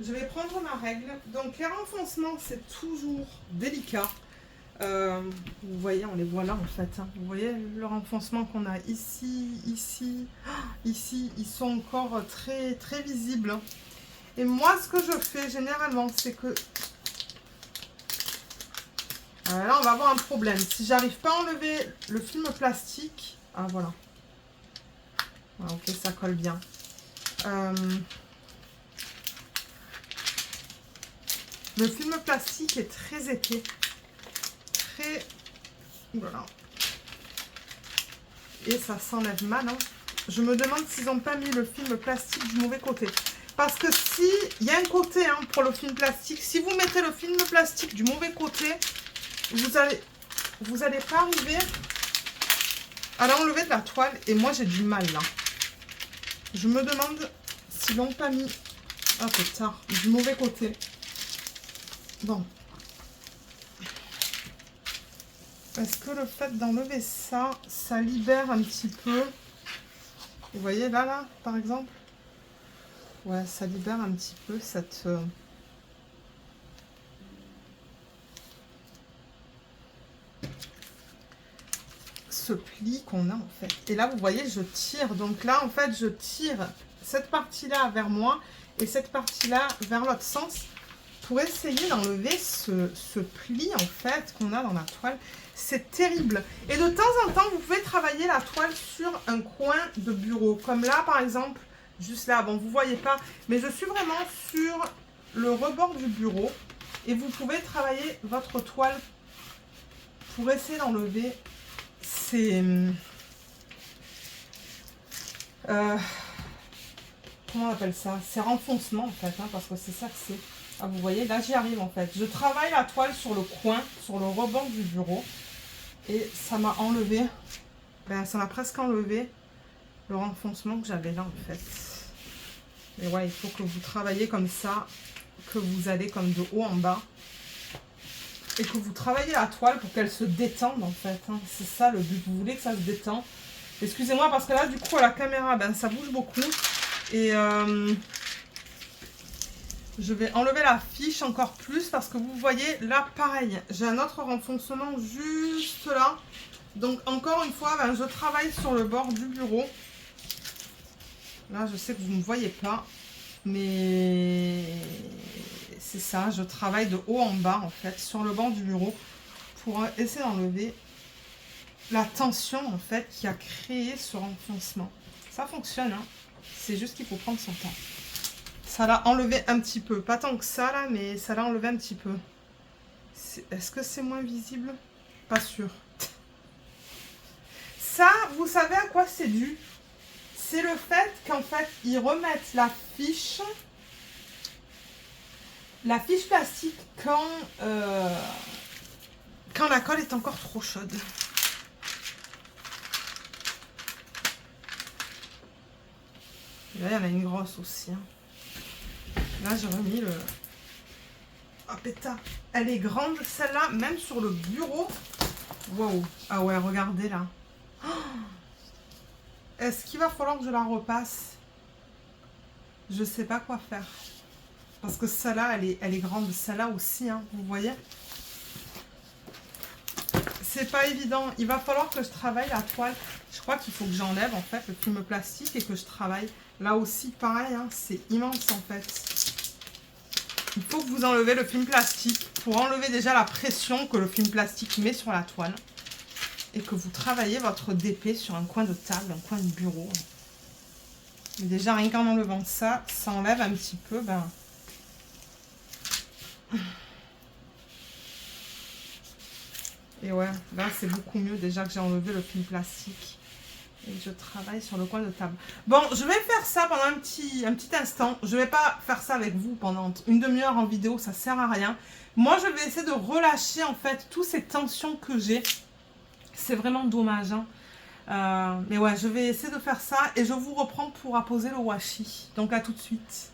Je vais prendre ma règle. Donc, les renfoncements, c'est toujours délicat. Vous voyez, on les voit là en fait. Hein. Vous voyez le renfoncement qu'on a ici, ici, ici. Ils sont encore très, très visibles. Et moi, ce que je fais généralement, c'est que... là, on va avoir un problème. Si j'arrive pas à enlever le film plastique... Ah, voilà. Ah, ok, ça colle bien. Le film plastique est très épais. Très... Voilà. Et ça s'enlève mal. Hein. Je me demande s'ils n'ont pas mis le film plastique du mauvais côté. Parce que si... Il y a un côté hein, pour le film plastique. Si vous mettez le film plastique du mauvais côté, vous allez pas arriver à l'enlever de la toile. Et moi, j'ai du mal là. Je me demande s'ils l'ont pas mis... Ah, c'est tard. Du mauvais côté. Bon. Est-ce que le fait d'enlever ça, ça libère un petit peu? Vous voyez là, par exemple? Ouais, ça libère un petit peu cette... ce pli qu'on a en fait. Et là, vous voyez, je tire. Donc là, en fait, je tire cette partie-là vers moi et cette partie-là vers l'autre sens pour essayer d'enlever ce pli en fait qu'on a dans la toile. C'est terrible. Et de temps en temps, vous pouvez travailler la toile sur un coin de bureau. Comme là, par exemple, juste là. Bon, vous voyez pas, mais je suis vraiment sur le rebord du bureau. Et vous pouvez travailler votre toile pour essayer d'enlever ces... comment on appelle ça? C'est renfoncement en fait, hein, parce que c'est ça que c'est. Ah, vous voyez, là j'y arrive en fait. Je travaille la toile sur le coin, sur le rebord du bureau. Et ça m'a enlevé, ça m'a presque enlevé le renfoncement que j'avais là en fait. Mais ouais, il faut que vous travaillez comme ça, que vous allez comme de haut en bas. Et que vous travaillez la toile pour qu'elle se détende en fait. Hein. C'est ça le but, vous voulez que ça se détende. Excusez-moi parce que là du coup à la caméra, ça bouge beaucoup. Et je vais enlever la fiche encore plus parce que vous voyez là pareil. J'ai un autre renfoncement juste là. Donc encore une fois, je travaille sur le bord du bureau. Là je sais que vous ne me voyez pas. Mais c'est ça, je travaille de haut en bas en fait sur le bord du bureau pour essayer d'enlever la tension en fait qui a créé ce renfoncement. Ça fonctionne, hein. C'est juste qu'il faut prendre son temps. Ça l'a enlevé un petit peu, pas tant que ça là, mais ça l'a enlevé un petit peu. Est-ce que c'est moins visible? Pas sûr. Ça, vous savez à quoi c'est dû? C'est le fait qu'en fait, ils remettent la fiche plastique quand la colle est encore trop chaude. Et là, il y en a une grosse aussi. Hein. Là, j'ai remis le... Oh, pétard. Elle est grande, celle-là, même sur le bureau. Wow. Ah ouais, regardez là. Oh, est-ce qu'il va falloir que je la repasse? Je sais pas quoi faire. Parce que celle-là, elle est grande. Celle-là aussi, hein, vous voyez? C'est pas évident. Il va falloir que je travaille la toile. Je crois qu'il faut que j'enlève en fait le film plastique et que je travaille. Là aussi, pareil, hein, c'est immense en fait. Il faut que vous enlevez le film plastique pour enlever déjà la pression que le film plastique met sur la toile. Et que vous travaillez votre DP sur un coin de table, un coin de bureau. Mais déjà, rien qu'en enlevant ça, ça enlève un petit peu, Et ouais, là c'est beaucoup mieux déjà que j'ai enlevé le film plastique. Et je travaille sur le coin de table. Bon, je vais faire ça pendant un petit instant. Je ne vais pas faire ça avec vous pendant une demi-heure en vidéo, ça sert à rien. Moi, je vais essayer de relâcher en fait toutes ces tensions que j'ai. C'est vraiment dommage. Hein. Mais ouais, je vais essayer de faire ça et je vous reprends pour apposer le washi. Donc à tout de suite.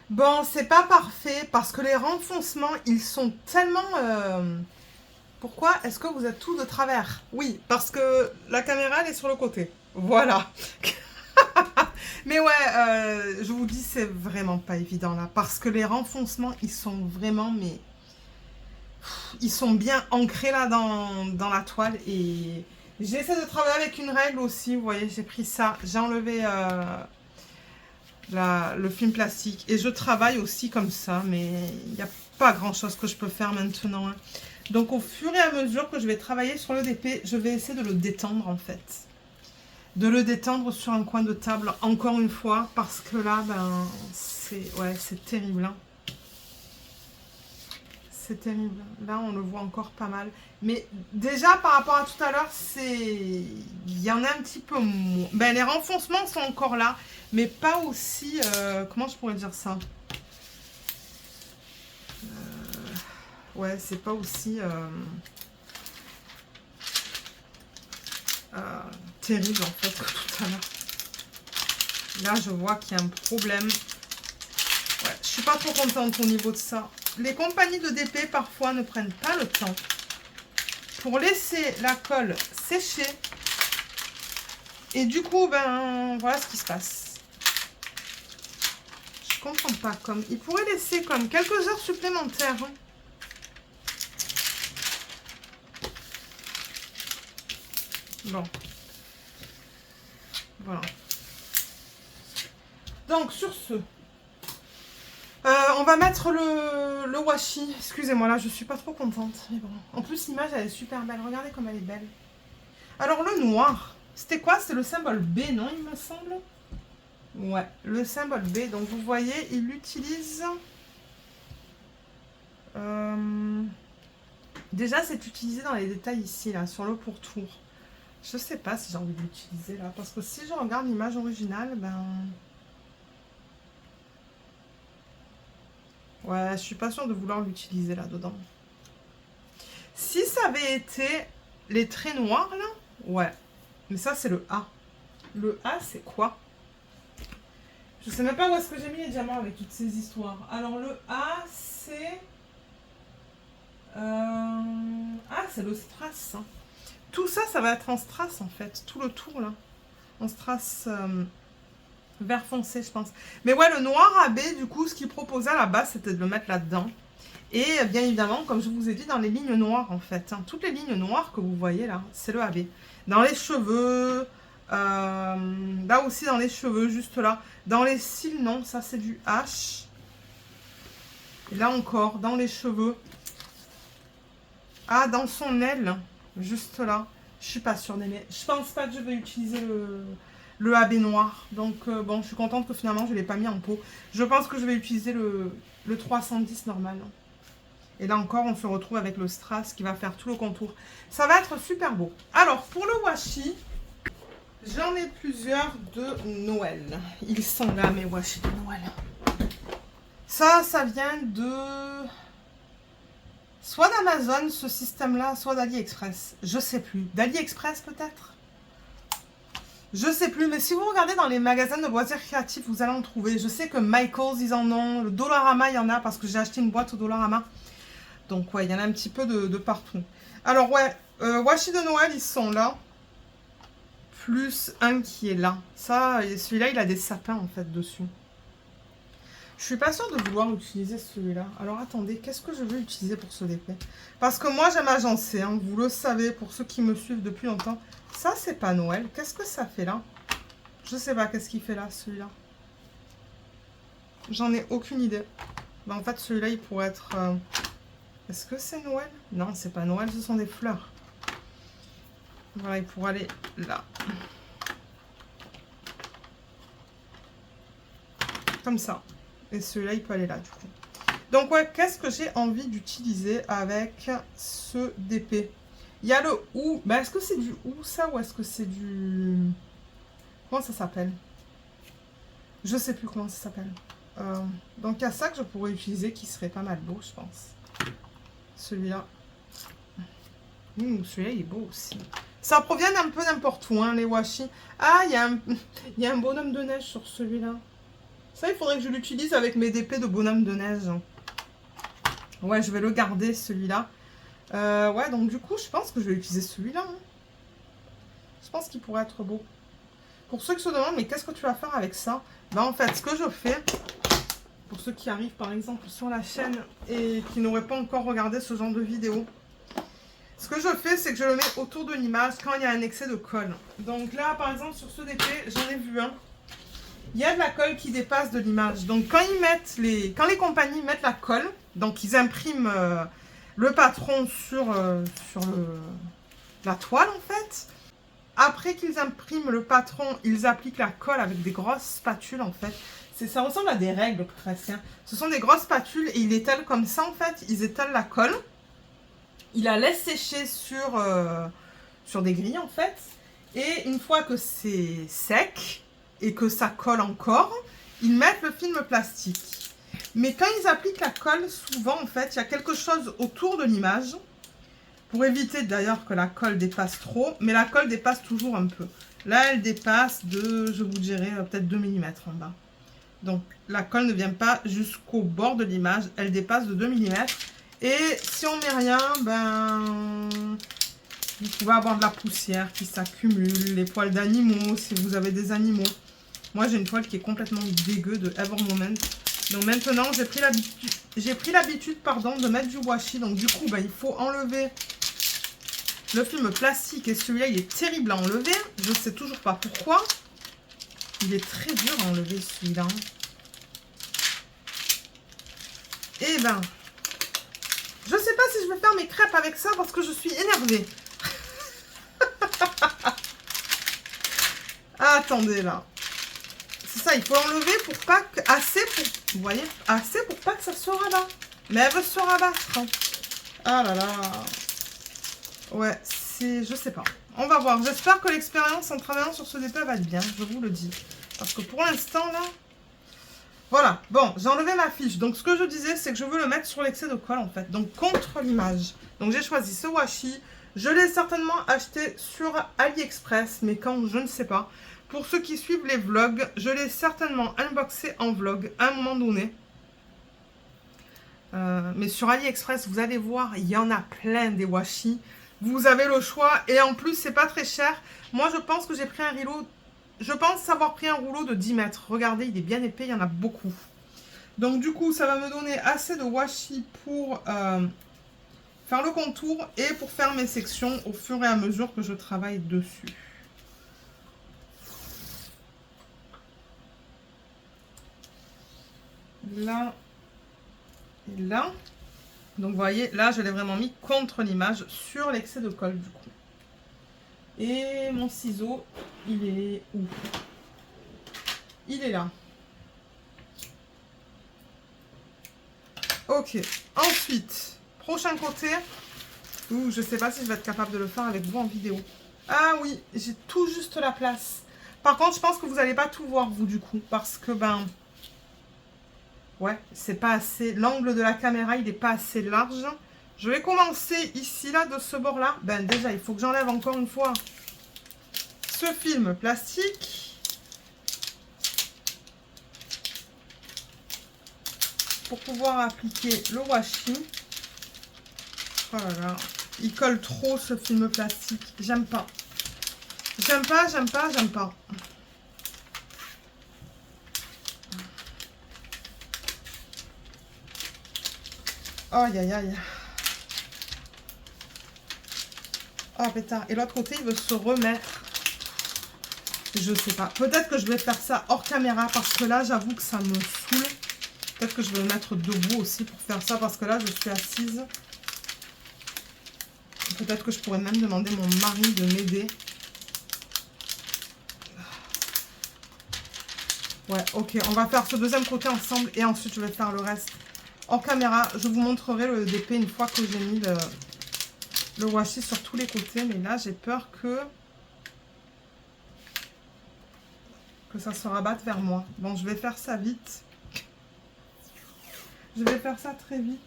Bon, c'est pas parfait parce que les renfoncements, ils sont tellement... Pourquoi est-ce que vous êtes tout de travers? Oui, parce que la caméra, elle est sur le côté. Voilà. Mais ouais, je vous dis, c'est vraiment pas évident là. Parce que les renfoncements, ils sont vraiment, mais ils sont bien ancrés là dans la toile. Et j'essaie de travailler avec une règle aussi. Vous voyez, j'ai pris ça. J'ai enlevé le film plastique. Et je travaille aussi comme ça. Mais il n'y a pas grand chose que je peux faire maintenant. Hein. Donc au fur et à mesure que je vais travailler sur le DP, je vais essayer de le détendre en fait. De le détendre sur un coin de table encore une fois. Parce que là, ben, c'est terrible. Hein. C'est terrible. Là, on le voit encore pas mal. Mais déjà, par rapport à tout à l'heure, il y en a un petit peu moins. Ben, les renfoncements sont encore là, mais pas aussi... comment je pourrais dire ça Ouais, c'est pas aussi... terrible, en fait, que tout à l'heure. Là, je vois qu'il y a un problème. Ouais, je suis pas trop contente au niveau de ça. Les compagnies de DP, parfois, ne prennent pas le temps pour laisser la colle sécher. Et du coup, ben, voilà ce qui se passe. Je comprends pas. Comme ils pourraient laisser comme quelques heures supplémentaires. Hein. Bon. Voilà. Donc, sur ce... on va mettre le washi. Excusez-moi, là, je suis pas trop contente. Mais bon. En plus, l'image, elle est super belle. Regardez comme elle est belle. Alors, le noir, c'était quoi? C'était le symbole B, non, il me semble? Ouais, le symbole B. Donc, vous voyez, il l'utilise... Déjà, c'est utilisé dans les détails ici, là, sur le pourtour. Je sais pas si j'ai envie de l'utiliser, là. Parce que si je regarde l'image originale, ben... Ouais, je suis pas sûre de vouloir l'utiliser là-dedans. Si ça avait été les traits noirs, là, ouais. Mais ça, c'est le A. Le A, c'est quoi? Je sais même pas où est-ce que j'ai mis les diamants avec toutes ces histoires. Alors, le A, c'est... Ah, c'est le strass. Hein. Tout ça, ça va être en strass, en fait. Tout le tour, là. En strass... vert foncé, je pense. Mais ouais, le noir AB, du coup, ce qu'il proposait à la base, c'était de le mettre là-dedans. Et bien évidemment, comme je vous ai dit, dans les lignes noires, en fait. Hein, toutes les lignes noires que vous voyez là, c'est le AB. Dans les cheveux, là aussi dans les cheveux, juste là. Dans les cils, non, ça c'est du H. Et là encore, dans les cheveux. Ah, dans son aile, juste là. Je suis pas sûre d'aimer. Je pense pas que je vais utiliser le AB noir. Donc, bon, je suis contente que finalement, je ne l'ai pas mis en pot. Je pense que je vais utiliser le 310 normal. Et là encore, on se retrouve avec le strass qui va faire tout le contour. Ça va être super beau. Alors, pour le washi, j'en ai plusieurs de Noël. Ils sont là, mes washi de Noël. Ça vient de... soit d'Amazon, ce système-là, soit d'AliExpress. Je sais plus. d'AliExpress, peut-être? Je sais plus, mais si vous regardez dans les magasins de loisirs créatifs, vous allez en trouver. Je sais que Michaels, ils en ont. Le Dollarama, il y en a, parce que j'ai acheté une boîte au Dollarama. Donc, ouais, il y en a un petit peu de partout. Alors, ouais, washi de Noël, ils sont là. Plus un qui est là. Ça, celui-là, il a des sapins, en fait, dessus. Je suis pas sûre de vouloir utiliser celui-là. Alors, attendez, qu'est-ce que je veux utiliser pour ce DP? Parce que moi, j'aime agencer, hein, vous le savez, pour ceux qui me suivent depuis longtemps. Ça, c'est pas Noël. Qu'est-ce que ça fait là? Je sais pas qu'est-ce qu'il fait là, celui-là. J'en ai aucune idée. Ben, en fait, celui-là, il pourrait être... Est-ce que c'est Noël? Non, c'est pas Noël, ce sont des fleurs. Voilà, il pourrait aller là. Comme ça. Et celui-là, il peut aller là, du coup. Donc, ouais, qu'est-ce que j'ai envie d'utiliser avec ce DP? Il y a le ou. Ben, est-ce que c'est du ou, ça, ou est-ce que c'est du... Comment ça s'appelle? Je sais plus comment ça s'appelle. Donc, il y a ça que je pourrais utiliser qui serait pas mal beau, je pense. Celui-là. Celui-là, il est beau aussi. Ça provient un peu n'importe où, hein, les washi. Ah, il y a un bonhomme de neige sur celui-là. Ça, il faudrait que je l'utilise avec mes DP de bonhomme de neige. Ouais, je vais le garder, celui-là. Ouais, donc du coup, je pense que je vais utiliser celui-là. Hein. Je pense qu'il pourrait être beau. Pour ceux qui se demandent, mais qu'est-ce que tu vas faire avec ça? Ben, en fait, ce que je fais, pour ceux qui arrivent par exemple sur la chaîne et qui n'auraient pas encore regardé ce genre de vidéo. Ce que je fais, c'est que je le mets autour de l'image quand il y a un excès de colle. Donc là, par exemple, sur ce DP, j'en ai vu un. Il y a de la colle qui dépasse de l'image. Donc quand quand les compagnies mettent la colle, donc ils impriment le patron sur la toile en fait. Après qu'ils impriment le patron, ils appliquent la colle avec des grosses spatules en fait. Ça ressemble à des règles presque. Hein. Ce sont des grosses spatules et ils étalent comme ça en fait. Ils étalent la colle. Ils la laissent sécher sur des grilles en fait. Et une fois que c'est sec et que ça colle encore, ils mettent le film plastique. Mais quand ils appliquent la colle, souvent en fait, il y a quelque chose autour de l'image. Pour éviter d'ailleurs que la colle dépasse trop, mais la colle dépasse toujours un peu. Là, elle dépasse de, je vous dirais, peut-être 2 mm en bas. Donc, la colle ne vient pas jusqu'au bord de l'image, elle dépasse de 2 mm. Et si on met rien, ben, vous pouvez avoir de la poussière qui s'accumule, les poils d'animaux, si vous avez des animaux. Moi, j'ai une toile qui est complètement dégueu de Evermoment. Donc maintenant, j'ai pris l'habitude de mettre du washi. Donc du coup, ben, il faut enlever le film plastique. Et celui-là, il est terrible à enlever. Je ne sais toujours pas pourquoi. Il est très dur à enlever celui-là. Et ben, je ne sais pas si je vais faire mes crêpes avec ça parce que je suis énervée. Attendez là. C'est ça, il faut l'enlever pour pas que... vous voyez, assez pour pas que ça se rabat. Mais elle veut se rabattre. Ah là là. Ouais, je sais pas. On va voir. J'espère que l'expérience en travaillant sur ce DP va être bien, je vous le dis. Parce que pour l'instant, là... Voilà. Bon, j'ai enlevé ma fiche. Donc, ce que je disais, c'est que je veux le mettre sur l'excès de colle, en fait. Donc, contre l'image. Donc, j'ai choisi ce washi. Je l'ai certainement acheté sur AliExpress, mais quand, je ne sais pas. Pour ceux qui suivent les vlogs, je l'ai certainement unboxé en vlog à un moment donné. Mais sur AliExpress, vous allez voir, il y en a plein des washi. Vous avez le choix et en plus, c'est pas très cher. Moi, je pense que j'ai pris un rouleau. Je pense avoir pris un rouleau de 10 mètres. Regardez, il est bien épais, il y en a beaucoup. Donc, du coup, ça va me donner assez de washi pour faire le contour et pour faire mes sections au fur et à mesure que je travaille dessus. Là et là. Donc, vous voyez, là, je l'ai vraiment mis contre l'image sur l'excès de colle, du coup. Et mon ciseau, il est où? Il est là. Ok. Ensuite, prochain côté. Ouh, je sais pas si je vais être capable de le faire avec vous en vidéo. Ah oui, j'ai tout juste la place. Par contre, je pense que vous n'allez pas tout voir, vous, du coup. Parce que, ben... ouais, c'est pas assez... L'angle de la caméra, il n'est pas assez large. Je vais commencer ici, là, de ce bord-là. Ben, déjà, il faut que j'enlève encore une fois ce film plastique. Pour pouvoir appliquer le washi. Oh là là. Il colle trop, ce film plastique. J'aime pas. J'aime pas, j'aime pas, j'aime pas. Aïe, aïe, aïe. Oh, pétard. Et l'autre côté, il veut se remettre. Je sais pas. Peut-être que je vais faire ça hors caméra parce que là, j'avoue que ça me saoule. Peut-être que je vais me mettre debout aussi pour faire ça parce que là, je suis assise. Peut-être que je pourrais même demander mon mari de m'aider. Ouais, ok. On va faire ce deuxième côté ensemble et ensuite, je vais faire le reste hors caméra. Je vous montrerai le DP une fois que j'ai mis le washi sur tous les côtés. Mais là, j'ai peur que ça se rabatte vers moi. Bon, je vais faire ça vite. Je vais faire ça très vite.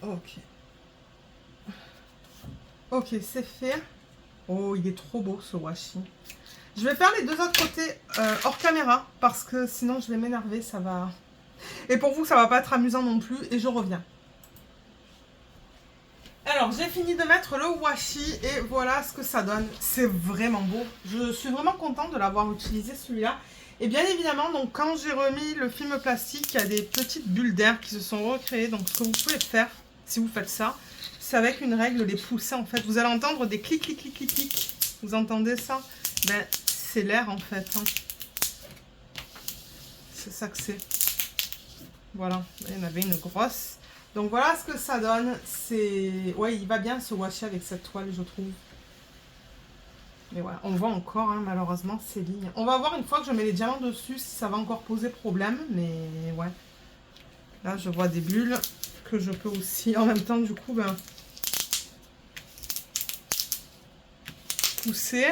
Ok. Ok, c'est fait. Oh, il est trop beau ce washi. Je vais faire les deux autres côtés hors caméra parce que sinon je vais m'énerver, ça va... Et pour vous, ça va pas être amusant non plus et je reviens. Alors, j'ai fini de mettre le washi et voilà ce que ça donne. C'est vraiment beau. Je suis vraiment contente de l'avoir utilisé celui-là. Et bien évidemment, donc quand j'ai remis le film plastique, il y a des petites bulles d'air qui se sont recréées. Donc ce que vous pouvez faire, si vous faites ça, c'est avec une règle les pousser en fait. Vous allez entendre des clics, clics, clics, clics, clics. Vous entendez ça? Ben, c'est l'air en fait. Hein. C'est ça que c'est. Voilà, il y en avait une grosse. Donc voilà ce que ça donne. C'est... Ouais, il va bien ce washi avec cette toile, je trouve. Mais voilà, on voit encore, hein, malheureusement, ces lignes. On va voir une fois que je mets les diamants dessus si ça va encore poser problème. Mais ouais. Là, je vois des bulles que je peux aussi, en même temps, du coup, ben, pousser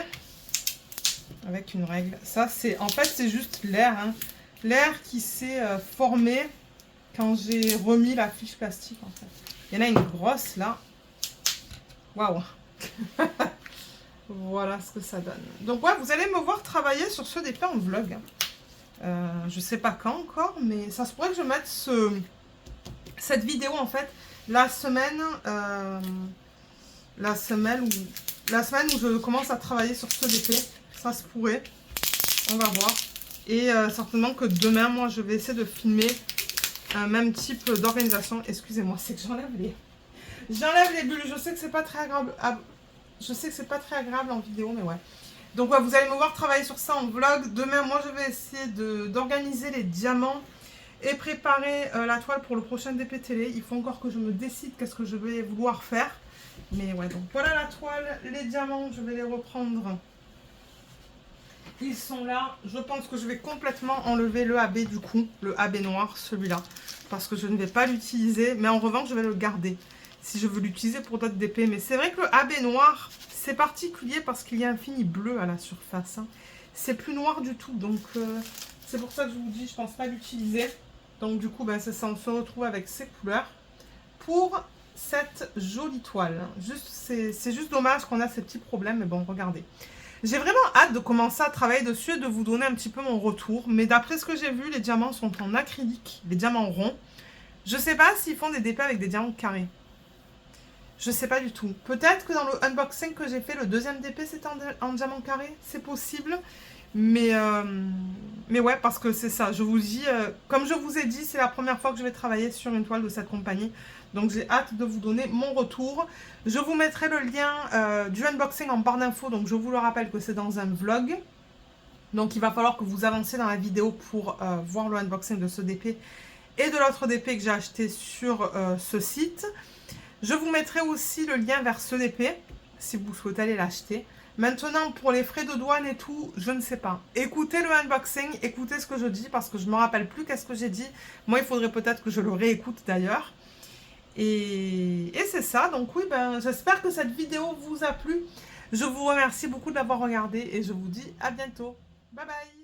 avec une règle. Ça, c'est... En fait, c'est juste l'air. Hein. L'air qui s'est formé quand j'ai remis la fiche plastique, en fait. Il y en a une grosse, là. Waouh. Voilà ce que ça donne. Donc ouais, vous allez me voir travailler sur ce DP en vlog. Je sais pas quand encore, mais ça se pourrait que je mette cette vidéo en fait la semaine où je commence à travailler sur ce DP. Ça se pourrait. On va voir. Et certainement que demain, moi, je vais essayer de filmer un même type d'organisation. Excusez-moi, c'est que j'enlève les bulles. Je sais que c'est pas très agréable. Je sais que c'est pas très agréable en vidéo, mais ouais. Donc ouais, vous allez me voir travailler sur ça en vlog. Demain, moi, je vais essayer d'organiser les diamants et préparer la toile pour le prochain DP télé. Il faut encore que je me décide qu'est-ce que je vais vouloir faire. Mais ouais, donc voilà la toile. Les diamants, je vais les reprendre. Ils sont là. Je pense que je vais complètement enlever le AB du coup. Le AB noir, celui-là. Parce que je ne vais pas l'utiliser. Mais en revanche, je vais le garder. Si je veux l'utiliser pour d'autres DP. Mais c'est vrai que le AB noir, c'est particulier parce qu'il y a un fini bleu à la surface. Hein. C'est plus noir du tout. Donc, c'est pour ça que je vous dis, je pense pas l'utiliser. Donc, du coup, ben, c'est ça. On se retrouve avec ces couleurs pour cette jolie toile. C'est juste dommage qu'on a ces petits problèmes. Mais bon, regardez. J'ai vraiment hâte de commencer à travailler dessus et de vous donner un petit peu mon retour. Mais d'après ce que j'ai vu, les diamants sont en acrylique, les diamants ronds. Je sais pas s'ils font des DP avec des diamants carrés. Je sais pas du tout. Peut-être que dans le unboxing que j'ai fait, le deuxième DP, c'était en diamant carré. C'est possible. Mais ouais, parce que c'est ça. Je vous dis, comme je vous ai dit, c'est la première fois que je vais travailler sur une toile de cette compagnie. Donc j'ai hâte de vous donner mon retour. Je vous mettrai le lien du unboxing en barre d'infos. Donc je vous le rappelle que c'est dans un vlog. Donc il va falloir que vous avanciez dans la vidéo pour voir le unboxing de ce DP et de l'autre DP que j'ai acheté sur ce site. Je vous mettrai aussi le lien vers ce DP si vous souhaitez aller l'acheter. Maintenant, pour les frais de douane et tout, je ne sais pas. Écoutez le unboxing, écoutez ce que je dis parce que je ne me rappelle plus qu'est-ce que j'ai dit. Moi, il faudrait peut-être que je le réécoute d'ailleurs. Et c'est ça. Donc oui, ben, j'espère que cette vidéo vous a plu. Je vous remercie beaucoup de l'avoir regardée et je vous dis à bientôt. Bye bye.